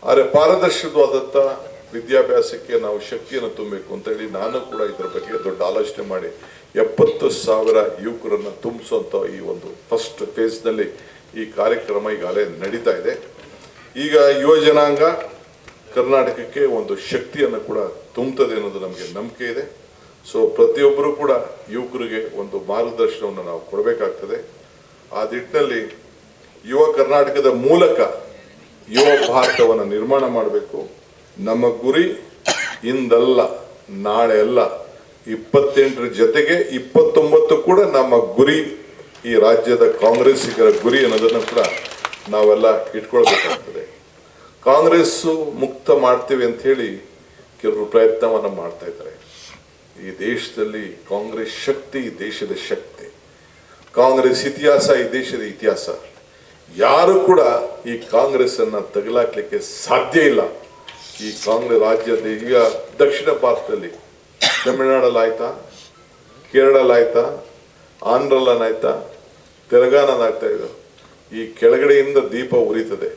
ಆದರೆ ಪಾರದರ್ಶಕವಾದಂಥ ವಿದ್ಯಾಭ್ಯಾಸಕ್ಕೆ ನಾವು ಶಕ್ತಿಯನ್ನು ತುಂಬಬೇಕು ಅಂತೇಳಿ ನಾನು ಕೂಡ ಇದರ ಬಗ್ಗೆ ದೊಡ್ಡ ಆಲೋಚನೆ ಮಾಡಿ 70,000 ಯುವಕರನ್ನು ತುಂಬಿಸುವಂಥ ಈ ಒಂದು ಫಸ್ಟ್ ಫೇಸ್ನಲ್ಲಿ ಈ ಕಾರ್ಯಕ್ರಮ ಈಗಾಗಲೇ ನಡೀತಾ ಇದೆ. ಈಗ ಯುವ ಜನಾಂಗ ಕರ್ನಾಟಕಕ್ಕೆ ಒಂದು ಶಕ್ತಿಯನ್ನು ಕೂಡ ತುಂಬುತ್ತದೆ ಅನ್ನೋದು ನಮಗೆ ನಂಬಿಕೆ ಇದೆ. ಸೊ ಪ್ರತಿಯೊಬ್ಬರು ಕೂಡ ಯುವಕರಿಗೆ ಒಂದು ಮಾರ್ಗದರ್ಶನವನ್ನು ನಾವು ಕೊಡಬೇಕಾಗ್ತದೆ. ಆ ನಿಟ್ಟಿನಲ್ಲಿ ಯುವ ಕರ್ನಾಟಕದ ಮೂಲಕ ಯುವ ಭಾರತವನ್ನು ನಿರ್ಮಾಣ ಮಾಡಬೇಕು. ನಮ್ಮ ಗುರಿ ಇಂದಲ್ಲ ನಾಳೆ ಅಲ್ಲ, 28 ಜೊತೆಗೆ 29 ಕೂಡ ನಮ್ಮ ಗುರಿ, ಈ ರಾಜ್ಯದ ಕಾಂಗ್ರೆಸ್ಸಿಗರ ಗುರಿ ಅನ್ನೋದನ್ನು ಕೂಡ ನಾವೆಲ್ಲ ಇಟ್ಕೊಳ್ಬೇಕಾಗ್ತದೆ. ಕಾಂಗ್ರೆಸ್ಸು ಮುಕ್ತ ಮಾಡ್ತೀವಿ ಅಂತ ಹೇಳಿ ಕೆಲವರು ಪ್ರಯತ್ನವನ್ನು ಮಾಡ್ತಾ ಇದ್ದಾರೆ. ಈ ದೇಶದಲ್ಲಿ ಕಾಂಗ್ರೆಸ್ ಶಕ್ತಿ ಈ ದೇಶದ ಶಕ್ತಿ, ಕಾಂಗ್ರೆಸ್ ಇತಿಹಾಸ ಈ ದೇಶದ ಇತಿಹಾಸ. ಯಾರು ಕೂಡ ಈ ಕಾಂಗ್ರೆಸ್ ಅನ್ನ ತಗಲಾಕ್ಲಿಕ್ಕೆ ಸಾಧ್ಯ ಇಲ್ಲ. ಈ ಕಾಂಗ್ರೆಸ್ ರಾಜ್ಯದ ಈಗ ದಕ್ಷಿಣ ಭಾರತದಲ್ಲಿ ತಮಿಳುನಾಡಲ್ಲಿ ಆಯ್ತಾ, ಕೇರಳಲ್ಲಾಯ್ತಾ, ಆಂಧ್ರಲ್ಲಾಯ್ತಾ, ತೆಲಂಗಾಣನಾಗ್ತಾ ಇದೆ. ಈ ಕೆಳಗಡೆಯಿಂದ ದೀಪ ಉರಿತದೆ,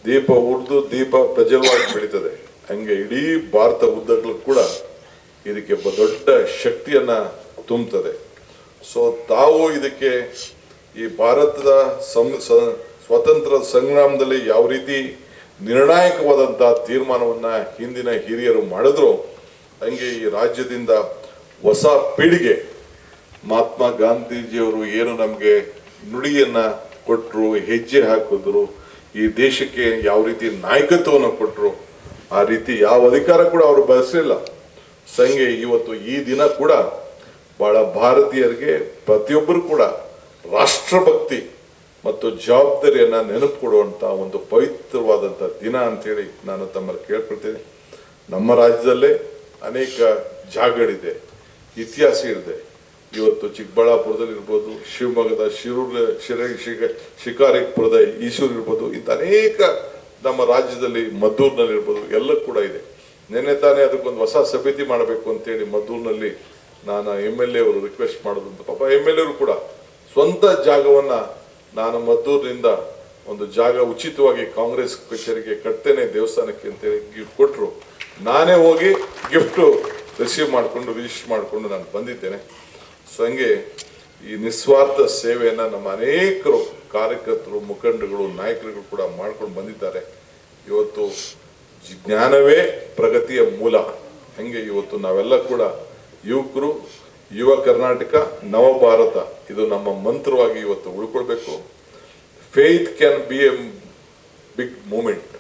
ದೀಪ ಉರಿದು ದೀಪ ಪ್ರಜ್ವಲವಾಗಿ ಬೆಳೀತದೆ. ಹಂಗೆ ಇಡೀ ಭಾರತ ಉದ್ದಗಲೂ ಕೂಡ ಇದಕ್ಕೆ ದೊಡ್ಡ ಶಕ್ತಿಯನ್ನ ತುಂಬುತ್ತದೆ. ಸೊ ತಾವು ಇದಕ್ಕೆ ಈ ಭಾರತದ ಸ್ವತಂತ್ರ ಸಂಗ್ರಾಮದಲ್ಲಿ ಯಾವ ರೀತಿ ನಿರ್ಣಾಯಕವಾದಂತಹ ತೀರ್ಮಾನವನ್ನ ಹಿಂದಿನ ಹಿರಿಯರು ಮಾಡಿದ್ರು, ಹಂಗೆ ಈ ರಾಜ್ಯದಿಂದ ಹೊಸ ಪೀಳಿಗೆ ಮಹಾತ್ಮ ಗಾಂಧೀಜಿಯವರು ಏನು ನಮಗೆ ನುಡಿಯನ್ನ ಕೊಟ್ಟರು, ಹೆಜ್ಜೆ ಹಾಕಿದ್ರು, ಈ ದೇಶಕ್ಕೆ ಯಾವ ರೀತಿ ನಾಯಕತ್ವವನ್ನು ಕೊಟ್ಟರು, ಆ ರೀತಿ ಯಾವ ಅಧಿಕಾರ ಕೂಡ ಅವರು ಬಯಸಲಿಲ್ಲ. ಸಂಗೆ ಇವತ್ತು ಈ ದಿನ ಕೂಡ ಬಹಳ ಭಾರತೀಯರಿಗೆ ಪ್ರತಿಯೊಬ್ಬರು ಕೂಡ ರಾಷ್ಟ್ರಭಕ್ತಿ ಮತ್ತು ಜವಾಬ್ದಾರಿಯನ್ನ ನೆನಪು ಕೊಡುವಂತ ಒಂದು ಪವಿತ್ರವಾದಂಥ ದಿನ ಅಂತೇಳಿ ನಾನು ತಮ್ಮಲ್ಲಿ ಕೇಳ್ಕೊಳ್ತೇನೆ. ನಮ್ಮ ರಾಜ್ಯದಲ್ಲೇ ಅನೇಕ ಜಾಗಗಳಿದೆ, ಇತಿಹಾಸ ಇದೆ. ಇವತ್ತು ಚಿಕ್ಕಬಳ್ಳಾಪುರದಲ್ಲಿ ಇರ್ಬೋದು, ಶಿವಮೊಗ್ಗದ ಶಿಕಾರಿಪುರದ ಈಸೂರು ಇರ್ಬೋದು, ಇಂಥ ಅನೇಕ ನಮ್ಮ ರಾಜ್ಯದಲ್ಲಿ ಮದ್ದೂರಿನಲ್ಲಿ ಇರ್ಬೋದು, ಎಲ್ಲ ಕೂಡ ಇದೆ. ನಿನ್ನೆ ತಾನೇ ಅದಕ್ಕೊಂದು ಹೊಸ ಸಮಿತಿ ಮಾಡಬೇಕು ಅಂತೇಳಿ ಮದ್ದೂರಿನಲ್ಲಿ ನಾನು MLA ಅವರು ರಿಕ್ವೆಸ್ಟ್ ಮಾಡೋದಂತ. ಪಾಪ MLA ಅವರು ಕೂಡ ಸ್ವಂತ ಜಾಗವನ್ನ ನಾನು ಮದ್ದೂರಿನಿಂದ ಒಂದು ಜಾಗ ಉಚಿತವಾಗಿ ಕಾಂಗ್ರೆಸ್ ಕಚೇರಿಗೆ ಕಟ್ತೇನೆ ದೇವಸ್ಥಾನಕ್ಕೆ ಅಂತೇಳಿ ಗಿಫ್ಟ್ ಕೊಟ್ಟರು. ನಾನೇ ಹೋಗಿ ಗಿಫ್ಟು ರಿಸೀವ್ ಮಾಡಿಕೊಂಡು ರಿಜಿಸ್ಟರ್ ಮಾಡಿಕೊಂಡು ನಾನು ಬಂದಿದ್ದೇನೆ. ಸೊ ಹಂಗೆ ಈ ನಿಸ್ವಾರ್ಥ ಸೇವೆಯನ್ನು ನಮ್ಮ ಅನೇಕರು ಕಾರ್ಯಕರ್ತರು, ಮುಖಂಡಗಳು, ನಾಯಕರುಗಳು ಕೂಡ ಮಾಡ್ಕೊಂಡು ಬಂದಿದ್ದಾರೆ. ಇವತ್ತು ಜ್ಞಾನವೇ ಪ್ರಗತಿಯ ಮೂಲ. ಹಂಗೆ ಇವತ್ತು ನಾವೆಲ್ಲ ಕೂಡ ಯುವಕರು, ಯುವ ಕರ್ನಾಟಕ, ನವ ಭಾರತ, ಇದು ನಮ್ಮ ಮಂತ್ರವಾಗಿ ಇವತ್ತು ಉಳ್ಕೊಳ್ಬೇಕು. Faith can be a big moment.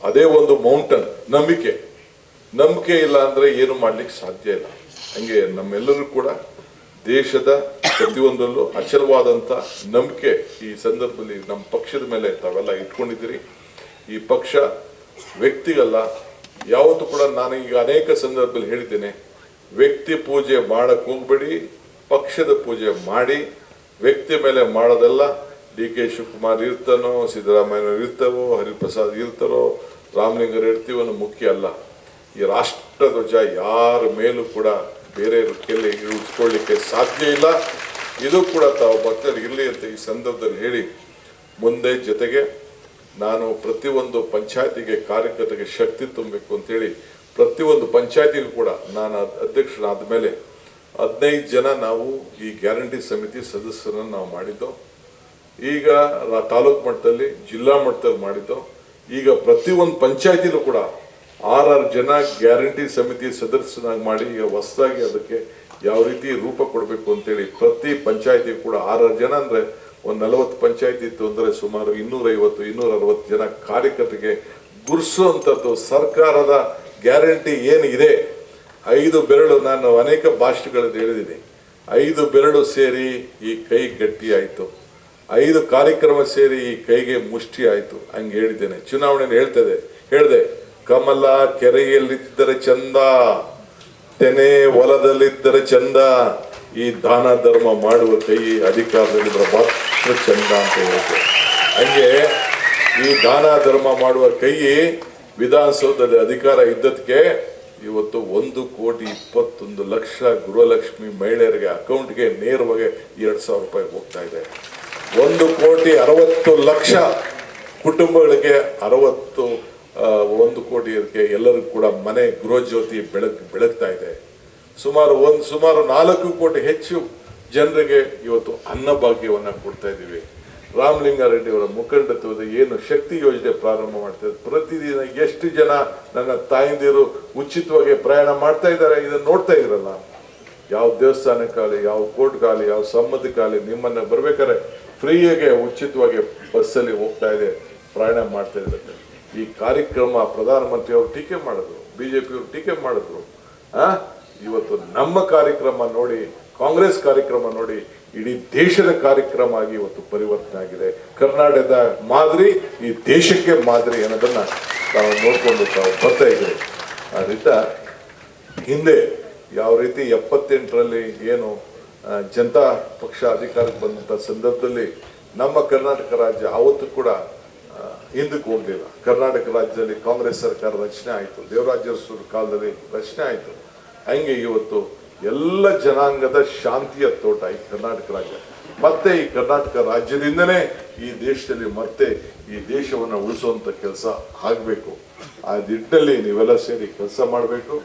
ಅದೇ ಒಂದು ಮೌಂಟನ್. ನಂಬಿಕೆ ಇಲ್ಲ ಅಂದ್ರೆ ಏನು ಮಾಡ್ಲಿಕ್ಕೆ ಸಾಧ್ಯ ಇಲ್ಲ. ಹಂಗೆ ನಮ್ಮೆಲ್ಲರೂ ಕೂಡ ದೇಶದ ಪ್ರತಿಯೊಂದರಲ್ಲೂ ಅಚಲವಾದಂಥ ನಂಬಿಕೆ ಈ ಸಂದರ್ಭದಲ್ಲಿ ನಮ್ಮ ಪಕ್ಷದ ಮೇಲೆ ತಾವೆಲ್ಲ ಇಟ್ಕೊಂಡಿದ್ದೀರಿ. ಈ ಪಕ್ಷ ವ್ಯಕ್ತಿಗಲ್ಲ, ಯಾವತ್ತೂ ಕೂಡ ನಾನು ಈಗ ಅನೇಕ ಸಂದರ್ಭದಲ್ಲಿ ಹೇಳಿದ್ದೇನೆ, ವ್ಯಕ್ತಿ ಪೂಜೆ ಮಾಡಕ್ ಹೋಗ್ಬೇಡಿ, ಪಕ್ಷದ ಪೂಜೆ ಮಾಡಿ. ವ್ಯಕ್ತಿ ಮೇಲೆ ಮಾಡೋದಲ್ಲ. DK ಶಿವಕುಮಾರ್ ಇರ್ತಾನೋ, ಸಿದ್ದರಾಮಯ್ಯ ಇರ್ತಾವೋ, ಹರಿಪ್ರಸಾದ್ ಇರ್ತಾರೋ, ರಾಮಲಿಂಗರು ಇರ್ತೀವೋ ಅನ್ನೋ ಮುಖ್ಯ ಅಲ್ಲ. ಈ ರಾಷ್ಟ್ರ ಧ್ವಜ ಯಾರ ಮೇಲೂ ಕೂಡ ಬೇರೆ ಕೆಲೆ ಇಳಿಸ್ಕೊಳ್ಳಿಕ್ಕೆ ಸಾಧ್ಯ ಇಲ್ಲ. ಇದು ಕೂಡ ತಾವು ಭಕ್ತರಿಗೆ ಇರಲಿ ಅಂತ ಈ ಸಂದರ್ಭದಲ್ಲಿ ಹೇಳಿ, ಮುಂದೆ ಜೊತೆಗೆ ನಾನು ಪ್ರತಿಯೊಂದು ಪಂಚಾಯತಿಗೆ ಕಾರ್ಯಕರ್ತರಿಗೆ ಶಕ್ತಿ ತುಂಬಬೇಕು ಅಂತೇಳಿ ಪ್ರತಿಯೊಂದು ಪಂಚಾಯತಿಗೂ ಕೂಡ ನಾನು ಅಧ್ಯಕ್ಷರಾದ ಮೇಲೆ 15 ಜನ ನಾವು ಈ ಗ್ಯಾರಂಟಿ ಸಮಿತಿ ಸದಸ್ಯರನ್ನು ನಾವು ಮಾಡಿದ್ದು. ಈಗ ತಾಲೂಕು ಮಟ್ಟದಲ್ಲಿ, ಜಿಲ್ಲಾ ಮಟ್ಟದಲ್ಲಿ ಮಾಡಿದ್ದು. ಈಗ ಪ್ರತಿಯೊಂದು ಪಂಚಾಯತಿಲೂ ಕೂಡ 6 ಜನ ಗ್ಯಾರಂಟಿ ಸಮಿತಿ ಸದಸ್ಯನಾಗಿ ಮಾಡಿ ಈಗ ಹೊಸದಾಗಿ ಅದಕ್ಕೆ ಯಾವ ರೀತಿ ರೂಪ ಕೊಡಬೇಕು ಅಂತೇಳಿ ಪ್ರತಿ ಪಂಚಾಯತಿಗೂ ಕೂಡ 6 ಜನ ಅಂದ್ರೆ ಒಂದು 40 ಪಂಚಾಯತಿ ಇತ್ತು ಅಂದ್ರೆ ಸುಮಾರು 250-260 ಜನ ಕಾರ್ಯಕರ್ತರಿಗೆ ಗುರ್ಸುವಂಥದ್ದು ಸರ್ಕಾರದ ಗ್ಯಾರಂಟಿ ಏನಿದೆ. 5 ಬೆರಳು, ನಾನು ಅನೇಕ ಭಾಷೆಗಳಲ್ಲಿ ಹೇಳಿದ್ದೀನಿ, 5 ಬೆರಳು ಸೇರಿ ಈ ಕೈ ಗಟ್ಟಿ ಆಯ್ತು, 5 ಕಾರ್ಯಕ್ರಮ ಸೇರಿ ಈ ಕೈಗೆ ಮುಷ್ಟಿ ಆಯ್ತು. ಹಂಗೆ ಹೇಳಿದ್ದೇನೆ. ಚುನಾವಣೆಯಲ್ಲಿ ಹೇಳ್ದೆ, ಕಮಲ ಕೆರೆಯಲ್ಲಿದ್ದರೆ ಚಂದ, ತೆನೆ ಹೊಲದಲ್ಲಿದ್ದರೆ ಚಂದ, ಈ ದಾನ ಧರ್ಮ ಮಾಡುವ ಕೈ ಅಧಿಕಾರದಲ್ಲಿದ್ದರೆ ಮಾತ್ರ ಚಂದ ಅಂತ ಹೇಳ್ತೇವೆ. ಹಂಗೆ ಈ ದಾನ ಧರ್ಮ ಮಾಡುವ ಕೈ ವಿಧಾನಸೌಧದಲ್ಲಿ ಅಧಿಕಾರ ಇದ್ದದಕ್ಕೆ ಇವತ್ತು 1,21,00,000 ಗೃಹಲಕ್ಷ್ಮಿ ಮಹಿಳೆಯರಿಗೆ ಅಕೌಂಟ್ಗೆ ನೇರವಾಗಿ 2,000 ರೂಪಾಯಿ ಹೋಗ್ತಾ ಇದೆ. 1,60,00,000 ಕುಟುಂಬಗಳಿಗೆ 1 ಕೋಟಿ ಎಲ್ಲರಿಗೂ ಕೂಡ ಮನೆ ಗೃಹ ಜ್ಯೋತಿ ಬೆಳಗ್ತಾ ಇದೆ. ಸುಮಾರು 4 ಕೋಟಿ ಹೆಚ್ಚು ಜನರಿಗೆ ಇವತ್ತು ಅನ್ನಭಾಗ್ಯವನ್ನ ಕೊಡ್ತಾ ಇದ್ದೀವಿ. ರಾಮಲಿಂಗಾರೆಡ್ಡಿ ಅವರ ಮುಖಂಡತ್ವದ ಏನು ಶಕ್ತಿ ಯೋಜನೆ ಪ್ರಾರಂಭ ಮಾಡ್ತಾ ಇದ್ದಾರೆ. ಪ್ರತಿದಿನ ಎಷ್ಟು ಜನ ನನ್ನ ತಾಯಂದಿರು ಉಚಿತವಾಗಿ ಪ್ರಯಾಣ ಮಾಡ್ತಾ ಇದ್ದಾರೆ, ಇದನ್ನು ನೋಡ್ತಾ ಇದ್ರಲ್ಲ. ಯಾವ ದೇವಸ್ಥಾನಕ್ಕಾಗಲಿ, ಯಾವ ಕೋರ್ಟ್ಗಾಗಲಿ, ಯಾವ ಸಮ್ಮತಿಗಾಗಲಿ ನಿಮ್ಮನ್ನ ಬರ್ಬೇಕಾದ್ರೆ ಫ್ರೀಯಾಗೆ ಉಚಿತವಾಗಿ ಬಸ್ಸಲ್ಲಿ ಹೋಗ್ತಾ ಇದೆ, ಪ್ರಯಾಣ ಮಾಡ್ತಾ ಇದ್ದಾರೆ. ಈ ಕಾರ್ಯಕ್ರಮ ಪ್ರಧಾನಮಂತ್ರಿ ಅವರು ಟೀಕೆ ಮಾಡಿದ್ರು, BJP ಅವರು ಟೀಕೆ ಮಾಡಿದ್ರು. ಇವತ್ತು ನಮ್ಮ ಕಾರ್ಯಕ್ರಮ ನೋಡಿ, ಕಾಂಗ್ರೆಸ್ ಕಾರ್ಯಕ್ರಮ ನೋಡಿ ಇಡೀ ದೇಶದ ಕಾರ್ಯಕ್ರಮ ಆಗಿ ಇವತ್ತು ಪರಿವರ್ತನೆ ಆಗಿದೆ. ಕರ್ನಾಟಕದ ಮಾದರಿ ಈ ದೇಶಕ್ಕೆ ಮಾದರಿ ಅನ್ನೋದನ್ನ ನಾವು ನೋಡ್ಕೊಂಡು ತಾವು ಬರ್ತಾ ಇದ್ದೀವಿ. ಅದರಿಂದ ಹಿಂದೆ ಯಾವ ರೀತಿ 78ರಲ್ಲಿ ಏನು ಜನತಾ ಪಕ್ಷ ಅಧಿಕಾರಕ್ಕೆ ಬಂದಂಥ ಸಂದರ್ಭದಲ್ಲಿ ನಮ್ಮ ಕರ್ನಾಟಕ ರಾಜ್ಯ ಆವತ್ತು ಕೂಡ ಹಿಂದಕ್ಕೆ ಹೋಗಲಿಲ್ಲ. ಕರ್ನಾಟಕ ರಾಜ್ಯದಲ್ಲಿ ಕಾಂಗ್ರೆಸ್ ಸರ್ಕಾರ ರಚನೆ ಆಯಿತು, ದೇವರಾಜ ಅರಸರ ಕಾಲದಲ್ಲಿ ರಚನೆ ಆಯಿತು. ಹಂಗೆ ಇವತ್ತು ಎಲ್ಲ ಜನಾಂಗದ ಶಾಂತಿಯ ತೋಟ ಈ ಕರ್ನಾಟಕ ರಾಜ್ಯ. ಮತ್ತೆ ಈ ಕರ್ನಾಟಕ ರಾಜ್ಯದಿಂದನೇ ಈ ದೇಶದಲ್ಲಿ ಮತ್ತೆ ಈ ದೇಶವನ್ನು ಉಳಿಸುವಂತ ಕೆಲಸ ಆಗಬೇಕು. ಆ ನಿಟ್ಟಿನಲ್ಲಿ ನೀವೆಲ್ಲ ಸೇರಿ ಕೆಲಸ ಮಾಡಬೇಕು.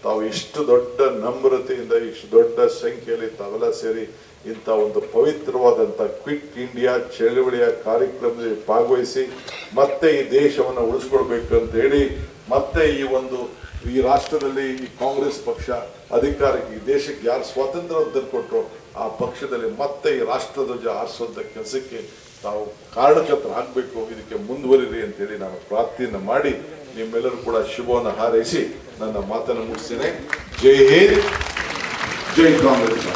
ತಾವು ಇಷ್ಟು ದೊಡ್ಡ ನಮ್ರತೆಯಿಂದ ಇಷ್ಟು ದೊಡ್ಡ ಸಂಖ್ಯೆಯಲ್ಲಿ ತಾವೆಲ್ಲ ಸೇರಿ ಇಂಥ ಒಂದು ಪವಿತ್ರವಾದಂಥ ಕ್ವಿಟ್ ಇಂಡಿಯಾ ಚಳವಳಿಯ ಕಾರ್ಯಕ್ರಮದಲ್ಲಿ ಭಾಗವಹಿಸಿ ಮತ್ತೆ ಈ ದೇಶವನ್ನು ಉಳಿಸ್ಕೊಳ್ಬೇಕು ಅಂತ ಹೇಳಿ, ಮತ್ತೆ ಈ ರಾಷ್ಟ್ರದಲ್ಲಿ ಈ ಕಾಂಗ್ರೆಸ್ ಪಕ್ಷ ಅಧಿಕಾರಕ್ಕೆ, ಈ ದೇಶಕ್ಕೆ ಯಾರು ಸ್ವಾತಂತ್ರ್ಯ ತಂದುಕೊಟ್ರು ಆ ಪಕ್ಷದಲ್ಲಿ ಮತ್ತೆ ಈ ರಾಷ್ಟ್ರಧ್ವಜ ಹಾರಿಸುವಂಥ ಕೆಲಸಕ್ಕೆ ತಾವು ಕಾರಣಕರ್ತರ ಆಗಬೇಕು. ಇದಕ್ಕೆ ಮುಂದುವರಿರಿ ಅಂತೇಳಿ ನಾನು ಪ್ರಾರ್ಥನೆ ಮಾಡಿ ನಿಮ್ಮೆಲ್ಲರೂ ಕೂಡ ಶುಭವನ್ನು ಹಾರೈಸಿ ನನ್ನ ಮಾತನ್ನು ಮುಗಿಸ್ತೇನೆ. ಜೈ ಹಿಂದ್, ಜೈ ಕಾಂಗ್ರೆಸ್.